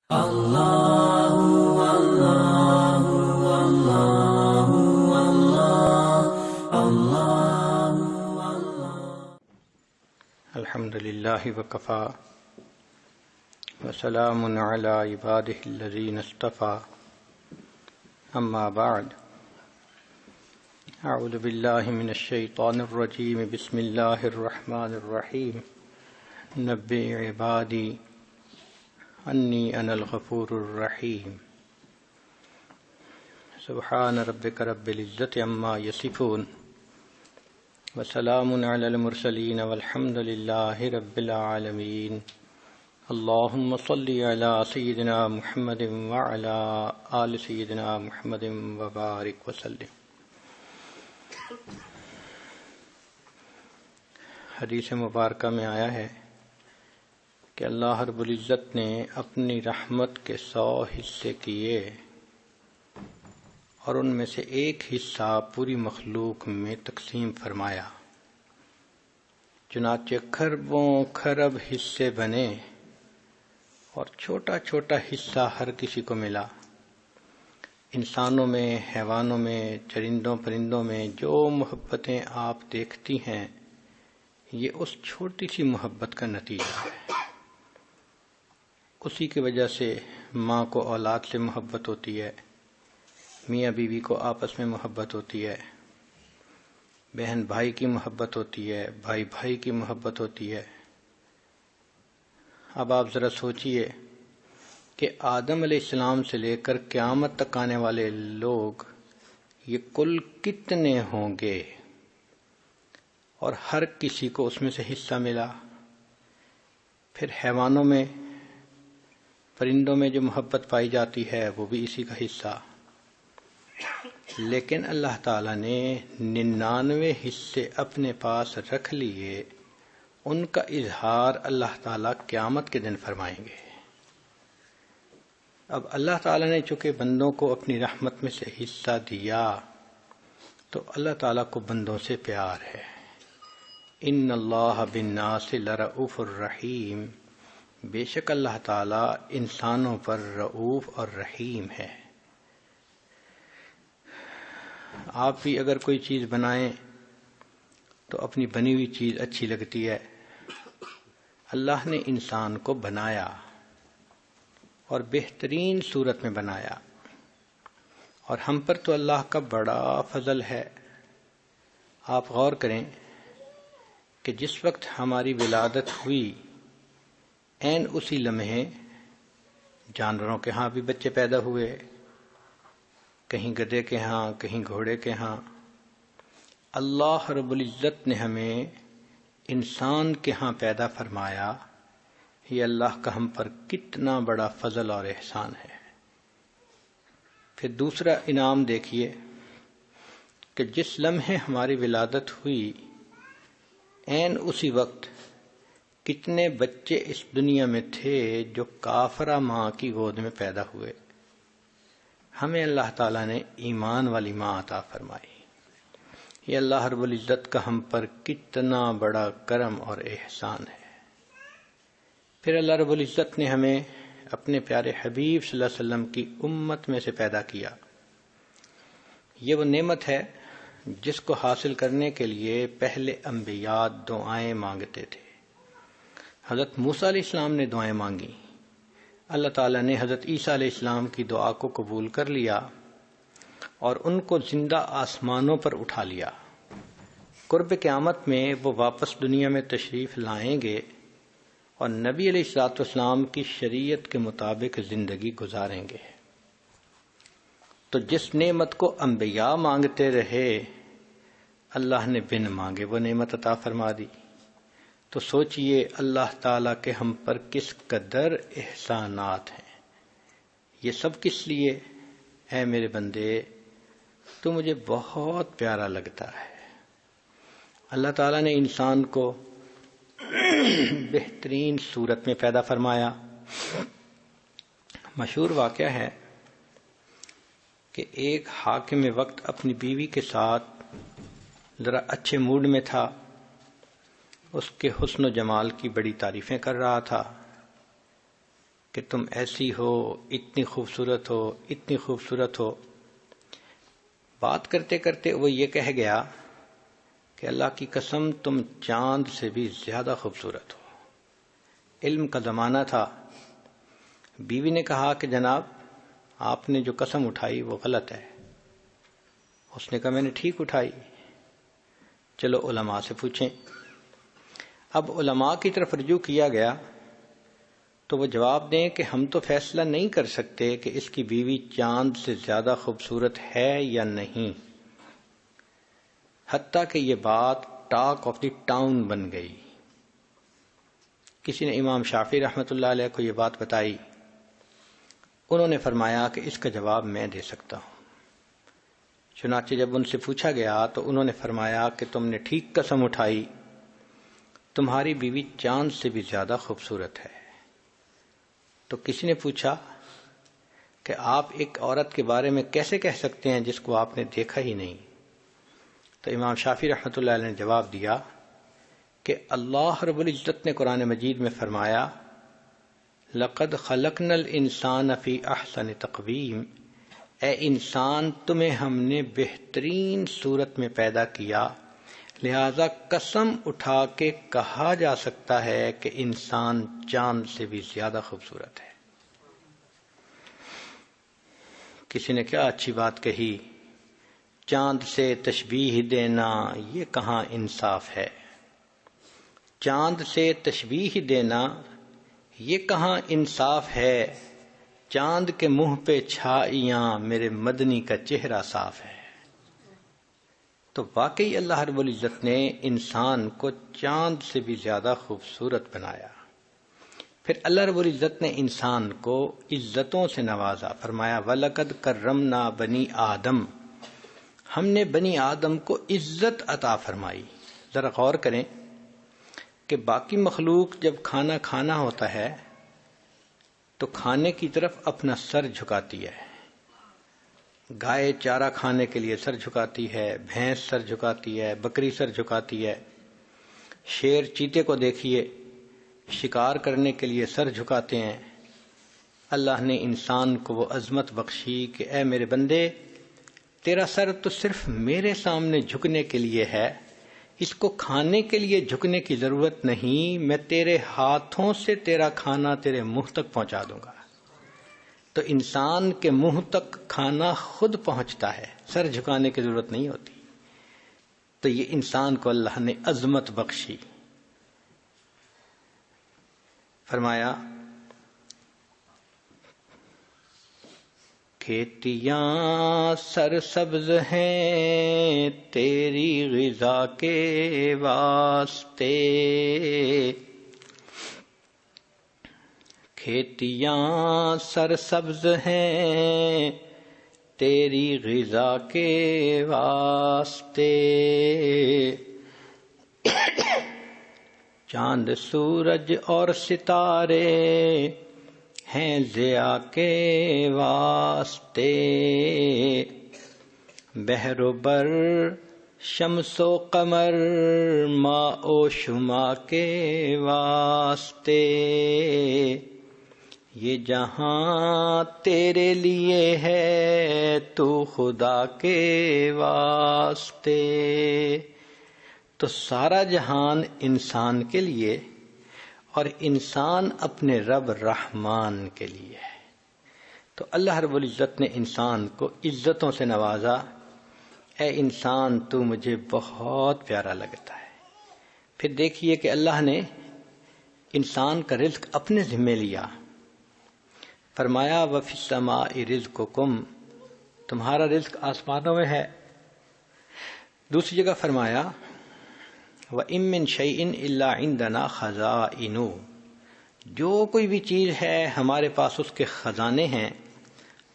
الحمد للہ وکفا وسلام علی عبادہ الذین اصطفیٰ اما بعد اعوذ باللہ من الشیطان الرجیم بسم اللہ الرحمن الرحیم نبئ عبادی انی انا الغفور الرحیم سبحان ربک رب العزۃ عما یصفون وسلام علی المرسلین والحمد للہ رب العالمین اللہم صلی علی سیدنا محمد وعلی آل سیدنا محمد وبارک وسلم۔ حدیث مبارکہ میں آیا ہے کہ اللہ رب العزت نے اپنی رحمت کے 100 حصے کیے اور ان میں سے ایک حصہ پوری مخلوق میں تقسیم فرمایا، چنانچہ خربوں خرب حصے بنے اور چھوٹا چھوٹا حصہ ہر کسی کو ملا۔ انسانوں میں، حیوانوں میں، چرندوں پرندوں میں جو محبتیں آپ دیکھتی ہیں یہ اس چھوٹی سی محبت کا نتیجہ ہے۔ اسی کی وجہ سے ماں کو اولاد سے محبت ہوتی ہے، میاں بیوی کو آپس میں محبت ہوتی ہے، بہن بھائی کی محبت ہوتی ہے، بھائی بھائی کی محبت ہوتی ہے۔ اب آپ ذرا سوچئے کہ آدم علیہ السلام سے لے کر قیامت تک آنے والے لوگ یہ کل کتنے ہوں گے، اور ہر کسی کو اس میں سے حصہ ملا۔ پھر حیوانوں میں، پرندوں میں جو محبت پائی جاتی ہے وہ بھی اسی کا حصہ، لیکن اللہ تعالیٰ نے 99 حصے اپنے پاس رکھ لیے، ان کا اظہار اللہ تعالیٰ قیامت کے دن فرمائیں گے۔ اب اللہ تعالیٰ نے چونکہ بندوں کو اپنی رحمت میں سے حصہ دیا تو اللہ تعالیٰ کو بندوں سے پیار ہے۔ ان اللہ بالناس لرؤوف الرحیم، بے شک اللہ تعالیٰ انسانوں پر رؤوف اور رحیم ہے۔ آپ بھی اگر کوئی چیز بنائیں تو اپنی بنی ہوئی چیز اچھی لگتی ہے۔ اللہ نے انسان کو بنایا اور بہترین صورت میں بنایا، اور ہم پر تو اللہ کا بڑا فضل ہے۔ آپ غور کریں کہ جس وقت ہماری ولادت ہوئی عین اسی لمحے جانوروں کے ہاں بھی بچے پیدا ہوئے، کہیں گدھے کے ہاں، کہیں گھوڑے کے ہاں۔ اللہ رب العزت نے ہمیں انسان کے ہاں پیدا فرمایا، یہ اللہ کا ہم پر کتنا بڑا فضل اور احسان ہے۔ پھر دوسرا انعام دیکھیے کہ جس لمحے ہماری ولادت ہوئی عین اسی وقت کتنے بچے اس دنیا میں تھے جو کافرہ ماں کی گود میں پیدا ہوئے۔ ہمیں اللہ تعالیٰ نے ایمان والی ماں عطا فرمائی۔ یہ اللہ رب العزت کا ہم پر کتنا بڑا کرم اور احسان ہے۔ پھر اللہ رب العزت نے ہمیں اپنے پیارے حبیب صلی اللہ علیہ وسلم کی امت میں سے پیدا کیا۔ یہ وہ نعمت ہے جس کو حاصل کرنے کے لیے پہلے انبیاء دعائیں مانگتے تھے۔ حضرت موسیٰ علیہ السلام نے دعائیں مانگی، اللہ تعالیٰ نے حضرت عیسیٰ علیہ السلام کی دعا کو قبول کر لیا اور ان کو زندہ آسمانوں پر اٹھا لیا۔ قرب قیامت میں وہ واپس دنیا میں تشریف لائیں گے اور نبی علیہ الصلوۃ والسلام کی شریعت کے مطابق زندگی گزاریں گے۔ تو جس نعمت کو انبیاء مانگتے رہے اللہ نے بن مانگے وہ نعمت عطا فرما دی۔ تو سوچئے اللہ تعالیٰ کے ہم پر کس قدر احسانات ہیں۔ یہ سب کس لیے؟ اے میرے بندے، تو مجھے بہت پیارا لگتا ہے۔ اللہ تعالیٰ نے انسان کو بہترین صورت میں پیدا فرمایا۔ مشہور واقعہ ہے کہ ایک حاکم وقت اپنی بیوی کے ساتھ ذرا اچھے موڈ میں تھا، اس کے حسن و جمال کی بڑی تعریفیں کر رہا تھا کہ تم ایسی ہو، اتنی خوبصورت ہو، اتنی خوبصورت ہو. بات کرتے کرتے وہ یہ کہہ گیا کہ اللہ کی قسم تم چاند سے بھی زیادہ خوبصورت ہو. علم کا زمانہ تھا. بیوی نے کہا کہ جناب آپ نے جو قسم اٹھائی وہ غلط ہے. اس نے کہا میں نے ٹھیک اٹھائی، چلو علماء سے پوچھیں. اب علماء کی طرف رجوع کیا گیا تو وہ جواب دیں کہ ہم تو فیصلہ نہیں کر سکتے کہ اس کی بیوی چاند سے زیادہ خوبصورت ہے یا نہیں. حتیٰ کہ یہ بات ٹاک آف دی ٹاؤن بن گئی. کسی نے امام شافعی رحمۃ اللہ علیہ کو یہ بات بتائی. انہوں نے فرمایا کہ اس کا جواب میں دے سکتا ہوں. چنانچہ جب ان سے پوچھا گیا تو انہوں نے فرمایا کہ تم نے ٹھیک قسم اٹھائی، تمہاری بیوی چاند سے بھی زیادہ خوبصورت ہے. تو کسی نے پوچھا کہ آپ ایک عورت کے بارے میں کیسے کہہ سکتے ہیں جس کو آپ نے دیکھا ہی نہیں؟ تو امام شافعی رحمۃ اللہ علیہ نے جواب دیا کہ اللہ رب العزت نے قرآن مجید میں فرمایا لقد خلقنا الانسان فی احسن تقویم، اے انسان تمہیں ہم نے بہترین صورت میں پیدا کیا، لہذا قسم اٹھا کے کہا جا سکتا ہے کہ انسان چاند سے بھی زیادہ خوبصورت ہے. کسی نے کیا اچھی بات کہی، چاند سے تشبیہ دینا یہ کہاں انصاف ہے. چاند سے تشبیہ دینا یہ کہاں انصاف ہے. چاند کے منہ پہ چھائیاں میرے مدنی کا چہرہ صاف ہے. تو واقعی اللہ رب العزت نے انسان کو چاند سے بھی زیادہ خوبصورت بنایا. پھر اللہ رب العزت نے انسان کو عزتوں سے نوازا. فرمایا وَلَقَدْ كَرَّمْنَا بَنِي آدم، ہم نے بنی آدم کو عزت عطا فرمائی. ذرا غور کریں کہ باقی مخلوق جب کھانا کھانا ہوتا ہے تو کھانے کی طرف اپنا سر جھکاتی ہے. گائے چارہ کھانے کے لیے سر جھکاتی ہے، بھینس سر جھکاتی ہے، بکری سر جھکاتی ہے. شیر چیتے کو دیکھیے شکار کرنے کے لیے سر جھکاتے ہیں. اللہ نے انسان کو وہ عظمت بخشی کہ اے میرے بندے تیرا سر تو صرف میرے سامنے جھکنے کے لیے ہے، اس کو کھانے کے لیے جھکنے کی ضرورت نہیں، میں تیرے ہاتھوں سے تیرا کھانا تیرے منہ تک پہنچا دوں گا. تو انسان کے منہ تک کھانا خود پہنچتا ہے، سر جھکانے کی ضرورت نہیں ہوتی. تو یہ انسان کو اللہ نے عظمت بخشی. فرمایا کھیتیاں سرسبز ہیں تیری غذا کے واسطے، کھیتیاں سرسبز ہیں تیری غذا کے واسطے، چاند سورج اور ستارے ہیں ضیاء کے واسطے، بحر و بر شمس و قمر ماء و شما کے واسطے، یہ جہاں تیرے لیے ہے تو خدا کے واسطے. تو سارا جہان انسان کے لیے اور انسان اپنے رب رحمان کے لیے ہے. تو اللہ رب العزت نے انسان کو عزتوں سے نوازا. اے انسان تو مجھے بہت پیارا لگتا ہے. پھر دیکھیے کہ اللہ نے انسان کا رزق اپنے ذمہ لیا. فرمایا وَفِي السَّمَاءِ رِزْقُكُمْ، تمہارا رزق آسمانوں میں ہے. دوسری جگہ فرمایا وَإِن مِّن شَيْءٍ إِلَّا عِندَنَا خَزَائِنُ، جو کوئی بھی چیز ہے ہمارے پاس اس کے خزانے ہیں.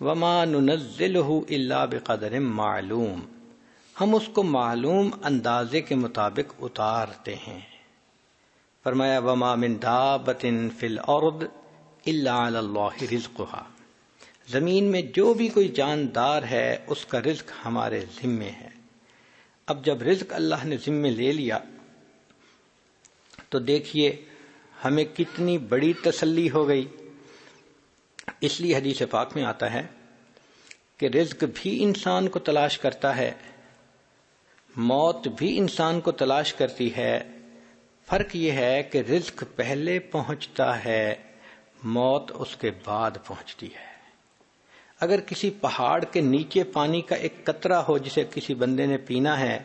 وَمَا نُنَزِّلُهُ إِلَّا بِقَدْرٍ مَّعْلُومٍ، ہم اس کو معلوم اندازے کے مطابق اتارتے ہیں. فرمایا وَمَا مِن دَابَّةٍ فِي الْأَرْضِ إِلَّا عَلَى اللَّهِ رِزْقُهَا، زمین میں جو بھی کوئی جاندار ہے اس کا رزق ہمارے ذمے ہے. اب جب رزق اللہ نے ذمے لے لیا تو دیکھیے ہمیں کتنی بڑی تسلی ہو گئی اس لیے حدیث پاک میں آتا ہے کہ رزق بھی انسان کو تلاش کرتا ہے، موت بھی انسان کو تلاش کرتی ہے، فرق یہ ہے کہ رزق پہلے پہنچتا ہے، موت اس کے بعد پہنچتی ہے۔ اگر کسی پہاڑ کے نیچے پانی کا ایک قطرہ ہو جسے کسی بندے نے پینا ہے،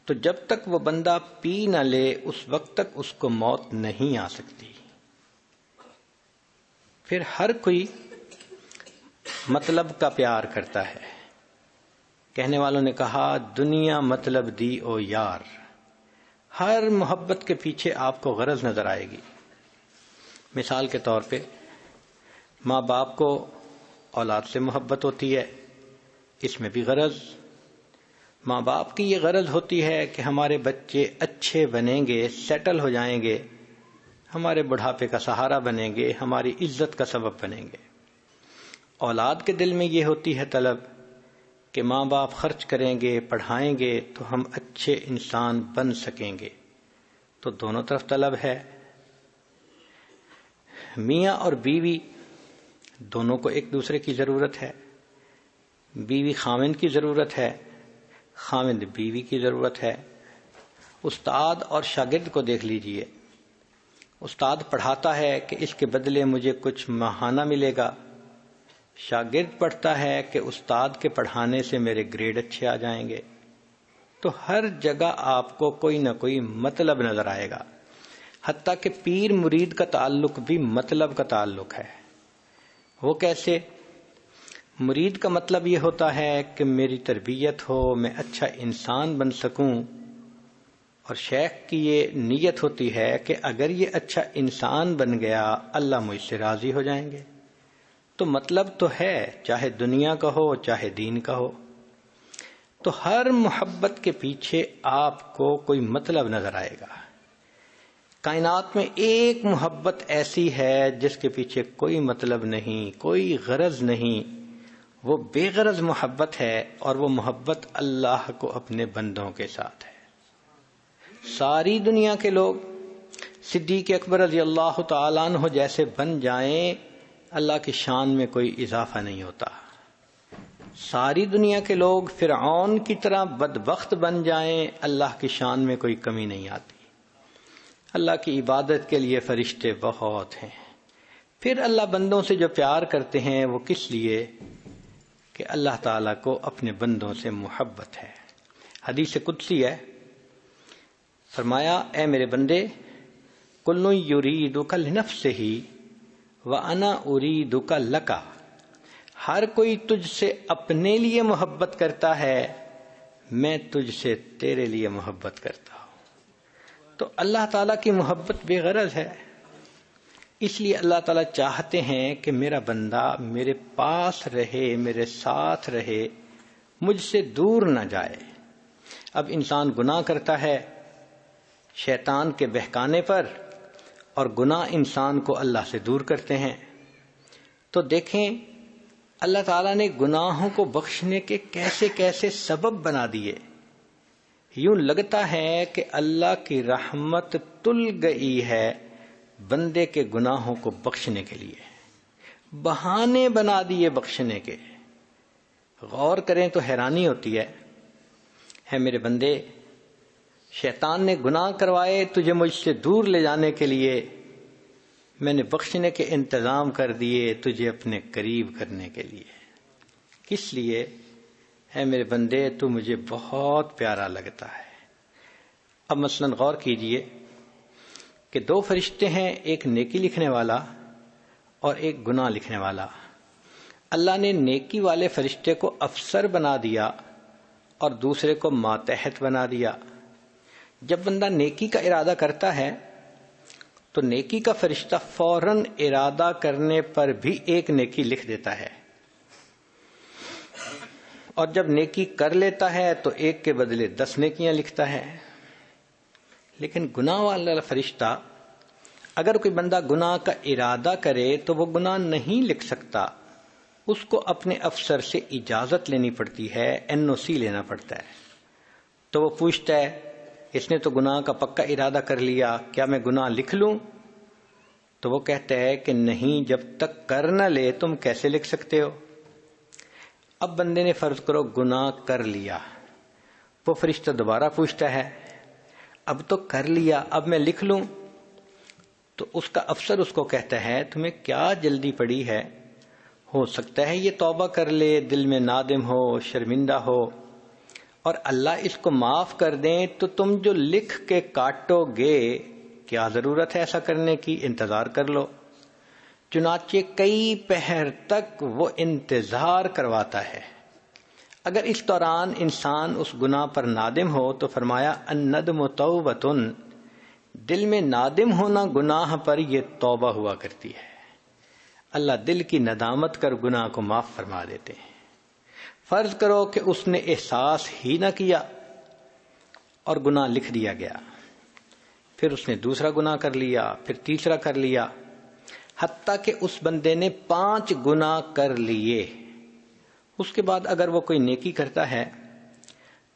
تو جب تک وہ بندہ پی نہ لے اس وقت تک اس کو موت نہیں آ سکتی۔ پھر ہر کوئی مطلب کا پیار کرتا ہے۔ کہنے والوں نے کہا دنیا مطلب دی او یار، ہر محبت کے پیچھے آپ کو غرض نظر آئے گی۔ مثال کے طور پہ ماں باپ کو اولاد سے محبت ہوتی ہے، اس میں بھی غرض ماں باپ کی یہ غرض ہوتی ہے کہ ہمارے بچے اچھے بنیں گے، سیٹل ہو جائیں گے، ہمارے بڑھاپے کا سہارا بنیں گے، ہماری عزت کا سبب بنیں گے۔ اولاد کے دل میں یہ ہوتی ہے طلب کہ ماں باپ خرچ کریں گے، پڑھائیں گے تو ہم اچھے انسان بن سکیں گے۔ تو دونوں طرف طلب ہے۔ میاں اور بیوی دونوں کو ایک دوسرے کی ضرورت ہے، بیوی خاوند کی ضرورت ہے، خاوند بیوی کی ضرورت ہے۔ استاد اور شاگرد کو دیکھ لیجئے، استاد پڑھاتا ہے کہ اس کے بدلے مجھے کچھ ماہانہ ملے گا، شاگرد پڑھتا ہے کہ استاد کے پڑھانے سے میرے گریڈ اچھے آ جائیں گے۔ تو ہر جگہ آپ کو کوئی نہ کوئی مطلب نظر آئے گا، حتیٰ کہ پیر مرید کا تعلق بھی مطلب کا تعلق ہے۔ وہ کیسے؟ مرید کا مطلب یہ ہوتا ہے کہ میری تربیت ہو، میں اچھا انسان بن سکوں، اور شیخ کی یہ نیت ہوتی ہے کہ اگر یہ اچھا انسان بن گیا اللہ مجھ سے راضی ہو جائیں گے۔ تو مطلب تو ہے، چاہے دنیا کا ہو چاہے دین کا ہو۔ تو ہر محبت کے پیچھے آپ کو کوئی مطلب نظر آئے گا۔ کائنات میں ایک محبت ایسی ہے جس کے پیچھے کوئی مطلب نہیں، کوئی غرض نہیں، وہ بے غرض محبت ہے، اور وہ محبت اللہ کو اپنے بندوں کے ساتھ ہے۔ ساری دنیا کے لوگ صدیق اکبر رضی اللہ تعالیٰ عنہ جیسے بن جائیں، اللہ کی شان میں کوئی اضافہ نہیں ہوتا۔ ساری دنیا کے لوگ فرعون کی طرح بدبخت بن جائیں، اللہ کی شان میں کوئی کمی نہیں آتی۔ اللہ کی عبادت کے لیے فرشتے بہت ہیں۔ پھر اللہ بندوں سے جو پیار کرتے ہیں وہ کس لیے؟ کہ اللہ تعالیٰ کو اپنے بندوں سے محبت ہے۔ حدیث قدسی ہے، فرمایا اے میرے بندے، کل یریدک لنفسہ وانا اریدک لک، ہر کوئی تجھ سے اپنے لیے محبت کرتا ہے، میں تجھ سے تیرے لیے محبت کرتا ہوں۔ تو اللہ تعالیٰ کی محبت بے غرض ہے، اس لیے اللہ تعالیٰ چاہتے ہیں کہ میرا بندہ میرے پاس رہے، میرے ساتھ رہے، مجھ سے دور نہ جائے۔ اب انسان گناہ کرتا ہے شیطان کے بہکانے پر، اور گناہ انسان کو اللہ سے دور کرتے ہیں۔ تو دیکھیں اللہ تعالیٰ نے گناہوں کو بخشنے کے کیسے کیسے سبب بنا دیے۔ یوں لگتا ہے کہ اللہ کی رحمت تل گئی ہے بندے کے گناہوں کو بخشنے کے لیے، بہانے بنا دیے بخشنے کے۔ غور کریں تو حیرانی ہوتی ہے میرے بندے، شیطان نے گناہ کروائے تجھے مجھ سے دور لے جانے کے لیے، میں نے بخشنے کے انتظام کر دیے تجھے اپنے قریب کرنے کے لیے۔ کس لیے؟ اے میرے بندے تو مجھے بہت پیارا لگتا ہے۔ اب مثلا غور کیجئے کہ دو فرشتے ہیں، ایک نیکی لکھنے والا اور ایک گناہ لکھنے والا۔ اللہ نے نیکی والے فرشتے کو افسر بنا دیا اور دوسرے کو ماتحت بنا دیا۔ جب بندہ نیکی کا ارادہ کرتا ہے تو نیکی کا فرشتہ فوراً ارادہ کرنے پر بھی ایک نیکی لکھ دیتا ہے، اور جب نیکی کر لیتا ہے تو ایک کے بدلے 10 نیکیاں لکھتا ہے۔ لیکن گناہ والا فرشتہ، اگر کوئی بندہ گناہ کا ارادہ کرے تو وہ گناہ نہیں لکھ سکتا، اس کو اپنے افسر سے اجازت لینی پڑتی ہے، NOC لینا پڑتا ہے۔ تو وہ پوچھتا ہے اس نے تو گناہ کا پکا ارادہ کر لیا، کیا میں گناہ لکھ لوں؟ تو وہ کہتا ہے کہ نہیں، جب تک کر نہ لے تم کیسے لکھ سکتے ہو؟ اب بندے نے فرض کرو گناہ کر لیا، وہ فرشتہ دوبارہ پوچھتا ہے اب تو کر لیا، اب میں لکھ لوں؟ تو اس کا افسر اس کو کہتا ہے تمہیں کیا جلدی پڑی ہے، ہو سکتا ہے یہ توبہ کر لے، دل میں نادم ہو، شرمندہ ہو، اور اللہ اس کو معاف کر دیں تو تم جو لکھ کے کاٹو گے کیا ضرورت ہے ایسا کرنے کی، انتظار کر لو۔ چنانچہ کئی پہر تک وہ انتظار کرواتا ہے۔ اگر اس دوران انسان اس گناہ پر نادم ہو تو فرمایا الندم توبۃ، دل میں نادم ہونا گناہ پر یہ توبہ ہوا کرتی ہے۔ اللہ دل کی ندامت کر گناہ کو معاف فرما دیتے ہیں۔ فرض کرو کہ اس نے احساس ہی نہ کیا اور گناہ لکھ دیا گیا، پھر اس نے دوسرا گناہ کر لیا، پھر تیسرا کر لیا، حتیٰ کہ اس بندے نے 5 گناہ کر لیے۔ اس کے بعد اگر وہ کوئی نیکی کرتا ہے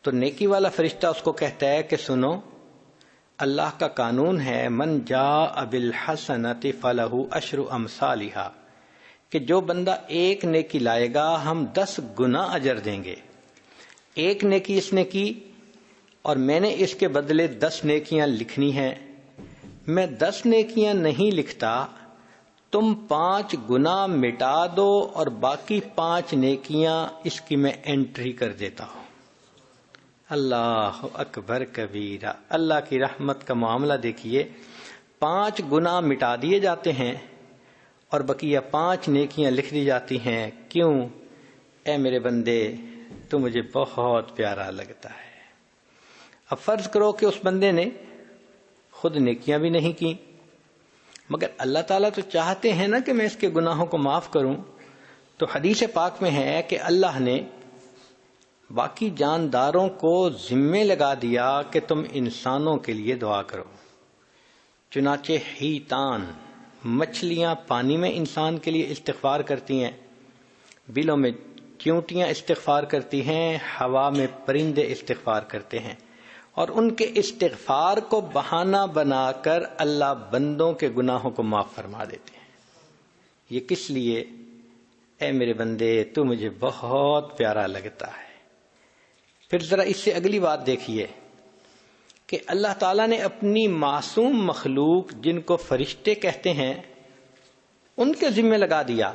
تو نیکی والا فرشتہ اس کو کہتا ہے کہ سنو، اللہ کا قانون ہے من جاء بالحسنۃ فلہ عشر امثالھا، کہ جو بندہ ایک نیکی لائے گا ہم 10 گنا اجر دیں گے۔ ایک نیکی اس نے کی اور میں نے اس کے بدلے 10 نیکیاں لکھنی ہیں، میں 10 نیکیاں نہیں لکھتا، تم 5 گناہ مٹا دو اور باقی 5 نیکیاں اس کی میں انٹری کر دیتا ہوں۔ اللہ اکبر کبیرہ، اللہ کی رحمت کا معاملہ دیکھیے، 5 گناہ مٹا دیے جاتے ہیں اور بقیہ 5 نیکیاں لکھ دی جاتی ہیں۔ کیوں؟ اے میرے بندے تو مجھے بہت پیارا لگتا ہے۔ اب فرض کرو کہ اس بندے نے خود نیکیاں بھی نہیں کی، مگر اللہ تعالیٰ تو چاہتے ہیں نا کہ میں اس کے گناہوں کو معاف کروں، تو حدیث پاک میں ہے کہ اللہ نے باقی جانداروں کو ذمے لگا دیا کہ تم انسانوں کے لیے دعا کرو۔ چنانچہ حیتان، مچھلیاں پانی میں انسان کے لیے استغفار کرتی ہیں، بلوں میں چیونٹیاں استغفار کرتی ہیں، ہوا میں پرندے استغفار کرتے ہیں، اور ان کے استغفار کو بہانہ بنا کر اللہ بندوں کے گناہوں کو معاف فرما دیتے ہیں۔ یہ کس لیے؟ اے میرے بندے تو مجھے بہت پیارا لگتا ہے۔ پھر ذرا اس سے اگلی بات دیکھیے کہ اللہ تعالیٰ نے اپنی معصوم مخلوق جن کو فرشتے کہتے ہیں ان کے ذمہ لگا دیا۔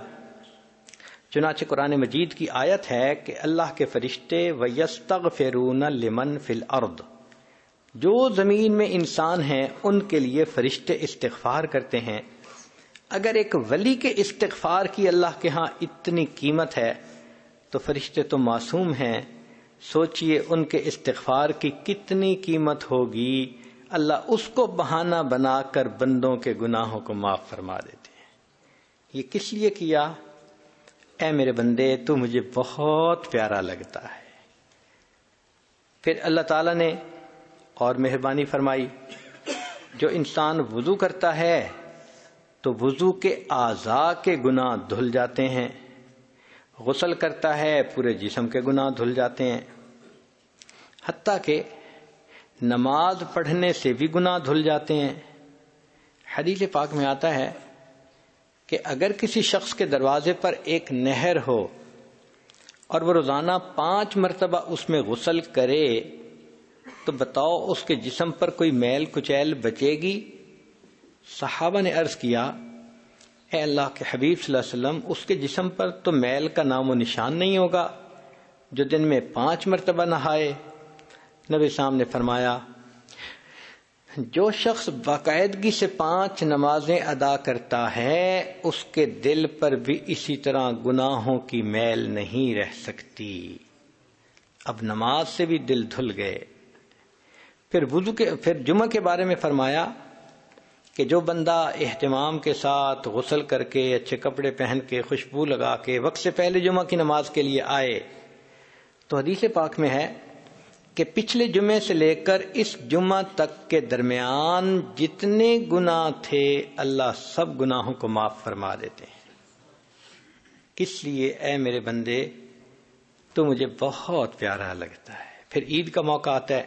چنانچہ قرآن مجید کی آیت ہے کہ اللہ کے فرشتے وَيَسْتَغْفِرُونَ لِمَنْ فِي الْأَرْضِ، جو زمین میں انسان ہیں ان کے لیے فرشتے استغفار کرتے ہیں۔ اگر ایک ولی کے استغفار کی اللہ کے ہاں اتنی قیمت ہے تو فرشتے تو معصوم ہیں، سوچئے ان کے استغفار کی کتنی قیمت ہوگی۔ اللہ اس کو بہانہ بنا کر بندوں کے گناہوں کو معاف فرما دیتے ہیں۔ یہ کس لیے کیا؟ اے میرے بندے تو مجھے بہت پیارا لگتا ہے۔ پھر اللہ تعالیٰ نے اور مہربانی فرمائی، جو انسان وضو کرتا ہے تو وضو کے اعضاء کے گناہ دھل جاتے ہیں، غسل کرتا ہے پورے جسم کے گناہ دھل جاتے ہیں، حتیٰ کہ نماز پڑھنے سے بھی گناہ دھل جاتے ہیں۔ حدیث پاک میں آتا ہے کہ اگر کسی شخص کے دروازے پر ایک نہر ہو اور وہ روزانہ 5 مرتبہ اس میں غسل کرے تو بتاؤ اس کے جسم پر کوئی میل کچیل بچے گی؟ صحابہ نے عرض کیا اے اللہ کے حبیب صلی اللہ علیہ وسلم، اس کے جسم پر تو میل کا نام و نشان نہیں ہوگا جو دن میں 5 مرتبہ نہائے۔ نبی صاحب نے فرمایا جو شخص باقاعدگی سے 5 نمازیں ادا کرتا ہے اس کے دل پر بھی اسی طرح گناہوں کی میل نہیں رہ سکتی۔ اب نماز سے بھی دل دھل گئے۔ پھر جمعہ کے بارے میں فرمایا کہ جو بندہ اہتمام کے ساتھ غسل کر کے اچھے کپڑے پہن کے خوشبو لگا کے وقت سے پہلے جمعہ کی نماز کے لیے آئے تو حدیث پاک میں ہے کہ پچھلے جمعے سے لے کر اس جمعہ تک کے درمیان جتنے گناہ تھے اللہ سب گناہوں کو معاف فرما دیتے ہیں۔ کس لیے؟ اے میرے بندے تو مجھے بہت پیارا لگتا ہے۔ پھر عید کا موقع آتا ہے،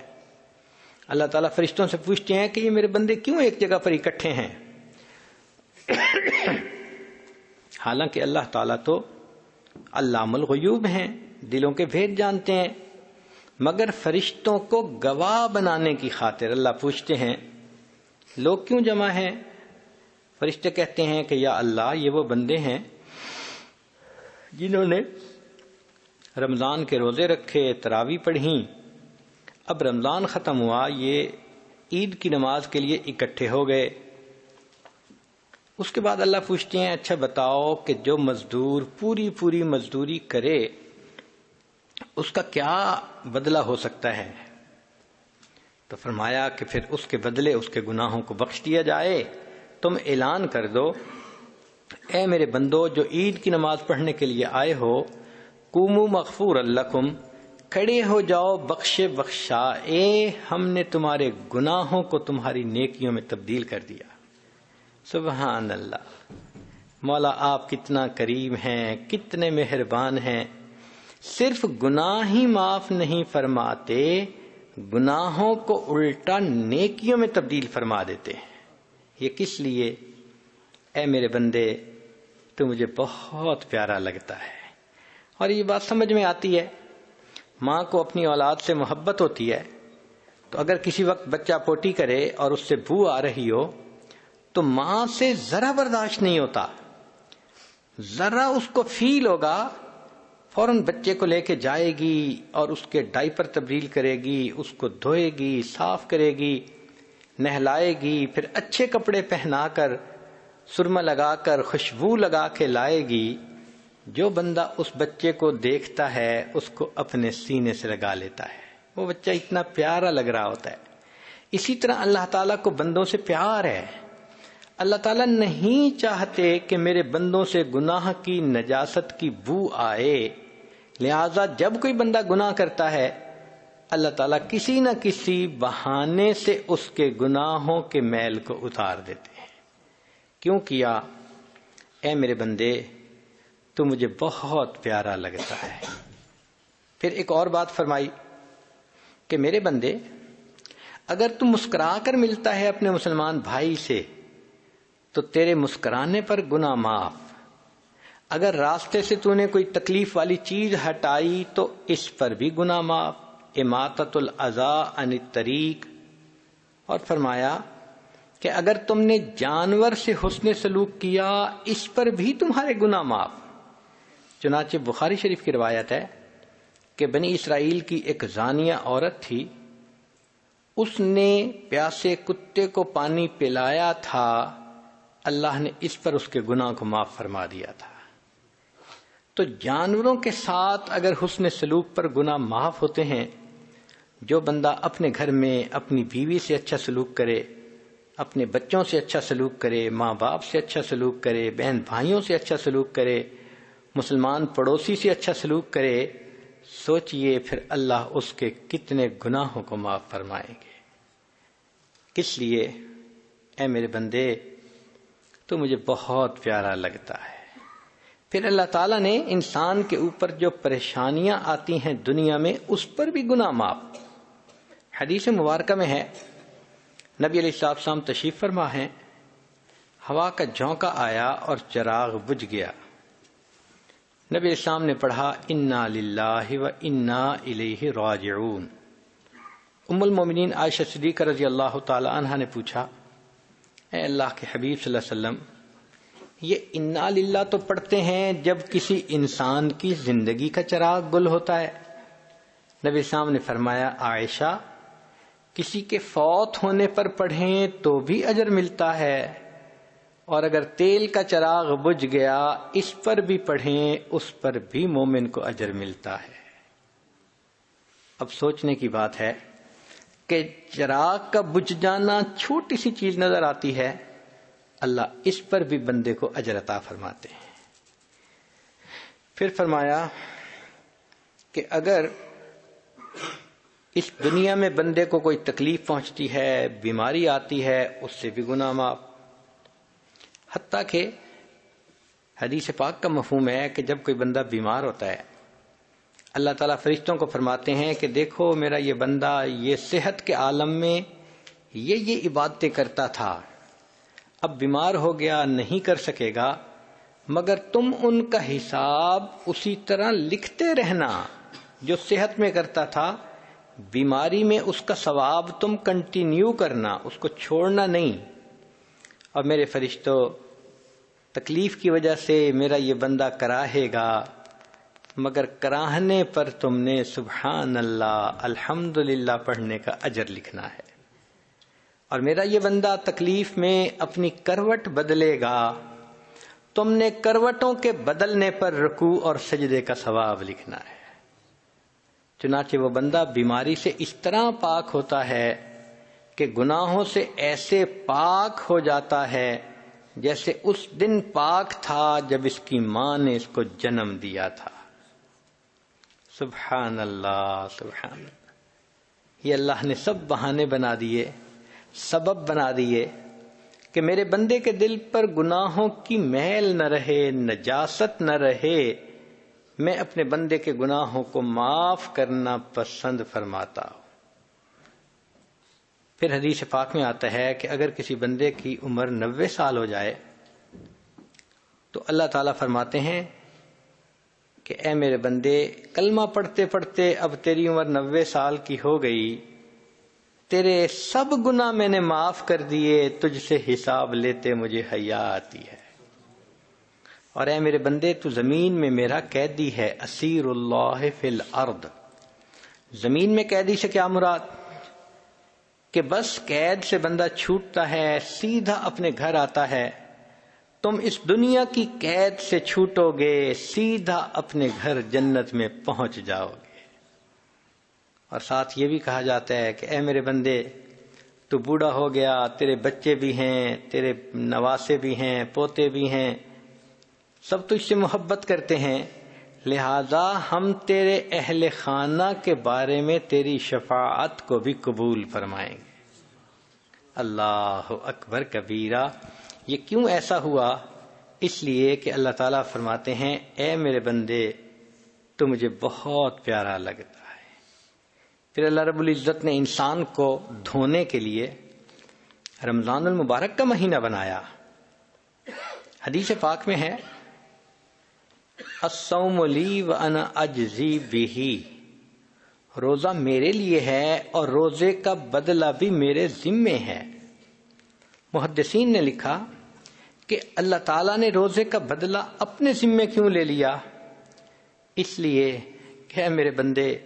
اللہ تعالیٰ فرشتوں سے پوچھتے ہیں کہ یہ میرے بندے کیوں ایک جگہ پر اکٹھے ہیں؟ حالانکہ اللہ تعالیٰ تو علام الغیوب ہیں، دلوں کے بھید جانتے ہیں، مگر فرشتوں کو گواہ بنانے کی خاطر اللہ پوچھتے ہیں لوگ کیوں جمع ہیں؟ فرشتے کہتے ہیں کہ یا اللہ یہ وہ بندے ہیں جنہوں نے رمضان کے روزے رکھے، تراویح پڑھیں، اب رمضان ختم ہوا، یہ عید کی نماز کے لیے اکٹھے ہو گئے۔ اس کے بعد اللہ پوچھتے ہیں اچھا بتاؤ کہ جو مزدور پوری مزدوری کرے اس کا کیا بدلہ ہو سکتا ہے؟ تو فرمایا کہ پھر اس کے بدلے اس کے گناہوں کو بخش دیا جائے۔ تم اعلان کر دو اے میرے بندو جو عید کی نماز پڑھنے کے لیے آئے ہو، قوموا مغفور لکم، کھڑے ہو جاؤ بخشے بخشائے، ہم نے تمہارے گناہوں کو تمہاری نیکیوں میں تبدیل کر دیا۔ سبحان اللہ، مولا آپ کتنا کریم ہیں، کتنے مہربان ہیں، صرف گناہ ہی معاف نہیں فرماتے، گناہوں کو الٹا نیکیوں میں تبدیل فرما دیتے ہیں۔ یہ کس لیے؟ اے میرے بندے تو مجھے بہت پیارا لگتا ہے۔ اور یہ بات سمجھ میں آتی ہے، ماں کو اپنی اولاد سے محبت ہوتی ہے، تو اگر کسی وقت بچہ پوٹی کرے اور اس سے بو آ رہی ہو تو ماں سے ذرا برداشت نہیں ہوتا، ذرا اس کو فیل ہوگا، فوراً بچے کو لے کے جائے گی اور اس کے ڈائپر تبدیل کرے گی، اس کو دھوئے گی، صاف کرے گی، نہلائے گی، پھر اچھے کپڑے پہنا کر، سرما لگا کر، خوشبو لگا کے لائے گی۔ جو بندہ اس بچے کو دیکھتا ہے اس کو اپنے سینے سے لگا لیتا ہے، وہ بچہ اتنا پیارا لگ رہا ہوتا ہے۔ اسی طرح اللہ تعالیٰ کو بندوں سے پیار ہے۔ اللہ تعالیٰ نہیں چاہتے کہ میرے بندوں سے گناہ کی نجاست کی بو آئے، لہذا جب کوئی بندہ گناہ کرتا ہے اللہ تعالیٰ کسی نہ کسی بہانے سے اس کے گناہوں کے میل کو اتار دیتے ہیں۔ کیوں کیا؟ اے میرے بندے تو مجھے بہت پیارا لگتا ہے۔ پھر ایک اور بات فرمائی کہ میرے بندے اگر تم مسکرا کر ملتا ہے اپنے مسلمان بھائی سے تو تیرے مسکرانے پر گناہ معاف، اگر راستے سے تو نے کوئی تکلیف والی چیز ہٹائی تو اس پر بھی گناہ معاف، اماطۃ الاذی عن الطریق۔ اور فرمایا کہ اگر تم نے جانور سے حسن سلوک کیا اس پر بھی تمہارے گناہ معاف۔ چنانچہ بخاری شریف کی روایت ہے کہ بنی اسرائیل کی ایک زانیہ عورت تھی، اس نے پیاسے کتے کو پانی پلایا تھا، اللہ نے اس پر اس کے گناہ کو معاف فرما دیا تھا۔ تو جانوروں کے ساتھ اگر حسن سلوک پر گناہ معاف ہوتے ہیں، جو بندہ اپنے گھر میں اپنی بیوی سے اچھا سلوک کرے، اپنے بچوں سے اچھا سلوک کرے، ماں باپ سے اچھا سلوک کرے، بہن بھائیوں سے اچھا سلوک کرے، مسلمان پڑوسی سے اچھا سلوک کرے، سوچئے پھر اللہ اس کے کتنے گناہوں کو معاف فرمائیں گے۔ کس لیے؟ اے میرے بندے تو مجھے بہت پیارا لگتا ہے۔ پھر اللہ تعالیٰ نے انسان کے اوپر جو پریشانیاں آتی ہیں دنیا میں اس پر بھی گناہ معاف۔ حدیث مبارکہ میں ہے، نبی علیہ السلام تشریف فرما ہیں، ہوا کا جھونکا آیا اور چراغ بجھ گیا۔ نبی علیہ السلام نے پڑھا انا للہ و انا الیہ راجعون۔ ام المومنین عائشہ صدیقہ رضی اللہ تعالی عنہا نے پوچھا اے اللہ کے حبیب صلی اللہ علیہ وسلم، یہ انا للہ تو پڑھتے ہیں جب کسی انسان کی زندگی کا چراغ گل ہوتا ہے۔ نبی السلام نے فرمایا عائشہ کسی کے فوت ہونے پر پڑھیں تو بھی اجر ملتا ہے، اور اگر تیل کا چراغ بجھ گیا اس پر بھی پڑھیں اس پر بھی مومن کو اجر ملتا ہے۔ اب سوچنے کی بات ہے کہ چراغ کا بجھ جانا چھوٹی سی چیز نظر آتی ہے، اللہ اس پر بھی بندے کو اجر عطا فرماتے ہیں۔ پھر فرمایا کہ اگر اس دنیا میں بندے کو کوئی تکلیف پہنچتی ہے، بیماری آتی ہے، اس سے بھی گناہ معاف۔ حتیٰ کہ حدیث پاک کا مفہوم ہے کہ جب کوئی بندہ بیمار ہوتا ہے اللہ تعالیٰ فرشتوں کو فرماتے ہیں کہ دیکھو میرا یہ بندہ یہ صحت کے عالم میں یہ عبادتیں کرتا تھا، اب بیمار ہو گیا، نہیں کر سکے گا، مگر تم ان کا حساب اسی طرح لکھتے رہنا جو صحت میں کرتا تھا، بیماری میں اس کا ثواب تم کنٹینیو کرنا، اس کو چھوڑنا نہیں۔ اور میرے فرشتوں، تکلیف کی وجہ سے میرا یہ بندہ کراہے گا، مگر کراہنے پر تم نے سبحان اللہ الحمدللہ پڑھنے کا اجر لکھنا ہے۔ اور میرا یہ بندہ تکلیف میں اپنی کروٹ بدلے گا، تم نے کروٹوں کے بدلنے پر رکوع اور سجدے کا ثواب لکھنا ہے۔ چنانچہ وہ بندہ بیماری سے اس طرح پاک ہوتا ہے کہ گناہوں سے ایسے پاک ہو جاتا ہے جیسے اس دن پاک تھا جب اس کی ماں نے اس کو جنم دیا تھا۔ سبحان اللہ سبحان اللہ۔ یہ اللہ نے سب بہانے بنا دیے، سبب بنا دیے کہ میرے بندے کے دل پر گناہوں کی میل نہ رہے، نجاست نہ رہے۔ میں اپنے بندے کے گناہوں کو معاف کرنا پسند فرماتا ہوں۔ پھر حدیث پاک میں آتا ہے کہ اگر کسی بندے کی عمر 90 سال ہو جائے تو اللہ تعالیٰ فرماتے ہیں کہ اے میرے بندے، کلمہ پڑھتے پڑھتے اب تیری عمر 90 سال کی ہو گئی، تیرے سب گناہ میں نے معاف کر دیے، تجھ سے حساب لیتے مجھے حیا آتی ہے۔ اور اے میرے بندے، تو زمین میں میرا قیدی ہے، اسیر اللہ فی الارض۔ زمین میں قیدی سے کیا مراد؟ کہ بس قید سے بندہ چھوٹتا ہے، سیدھا اپنے گھر آتا ہے۔ تم اس دنیا کی قید سے چھوٹو گے، سیدھا اپنے گھر جنت میں پہنچ جاؤ گے۔ اور ساتھ یہ بھی کہا جاتا ہے کہ اے میرے بندے، تو بوڑھا ہو گیا، تیرے بچے بھی ہیں، تیرے نواسے بھی ہیں، پوتے بھی ہیں، سب تجھ سے محبت کرتے ہیں، لہذا ہم تیرے اہل خانہ کے بارے میں تیری شفاعت کو بھی قبول فرمائیں گے۔ اللہ اکبر کبیرہ۔ یہ کیوں ایسا ہوا؟ اس لیے کہ اللہ تعالیٰ فرماتے ہیں اے میرے بندے، تو مجھے بہت پیارا لگتا ہے۔ پھر اللہ رب العزت نے انسان کو دھونے کے لیے رمضان المبارک کا مہینہ بنایا۔ حدیث پاک میں ہے الصوم لی وانا اجزی بہ، روزہ میرے لیے ہے اور روزے کا بدلہ بھی میرے ذمے ہے۔ محدثین نے لکھا کہ اللہ تعالیٰ نے روزے کا بدلہ اپنے ذمے کیوں لے لیا؟ اس لیے کہ اے میرے بندے،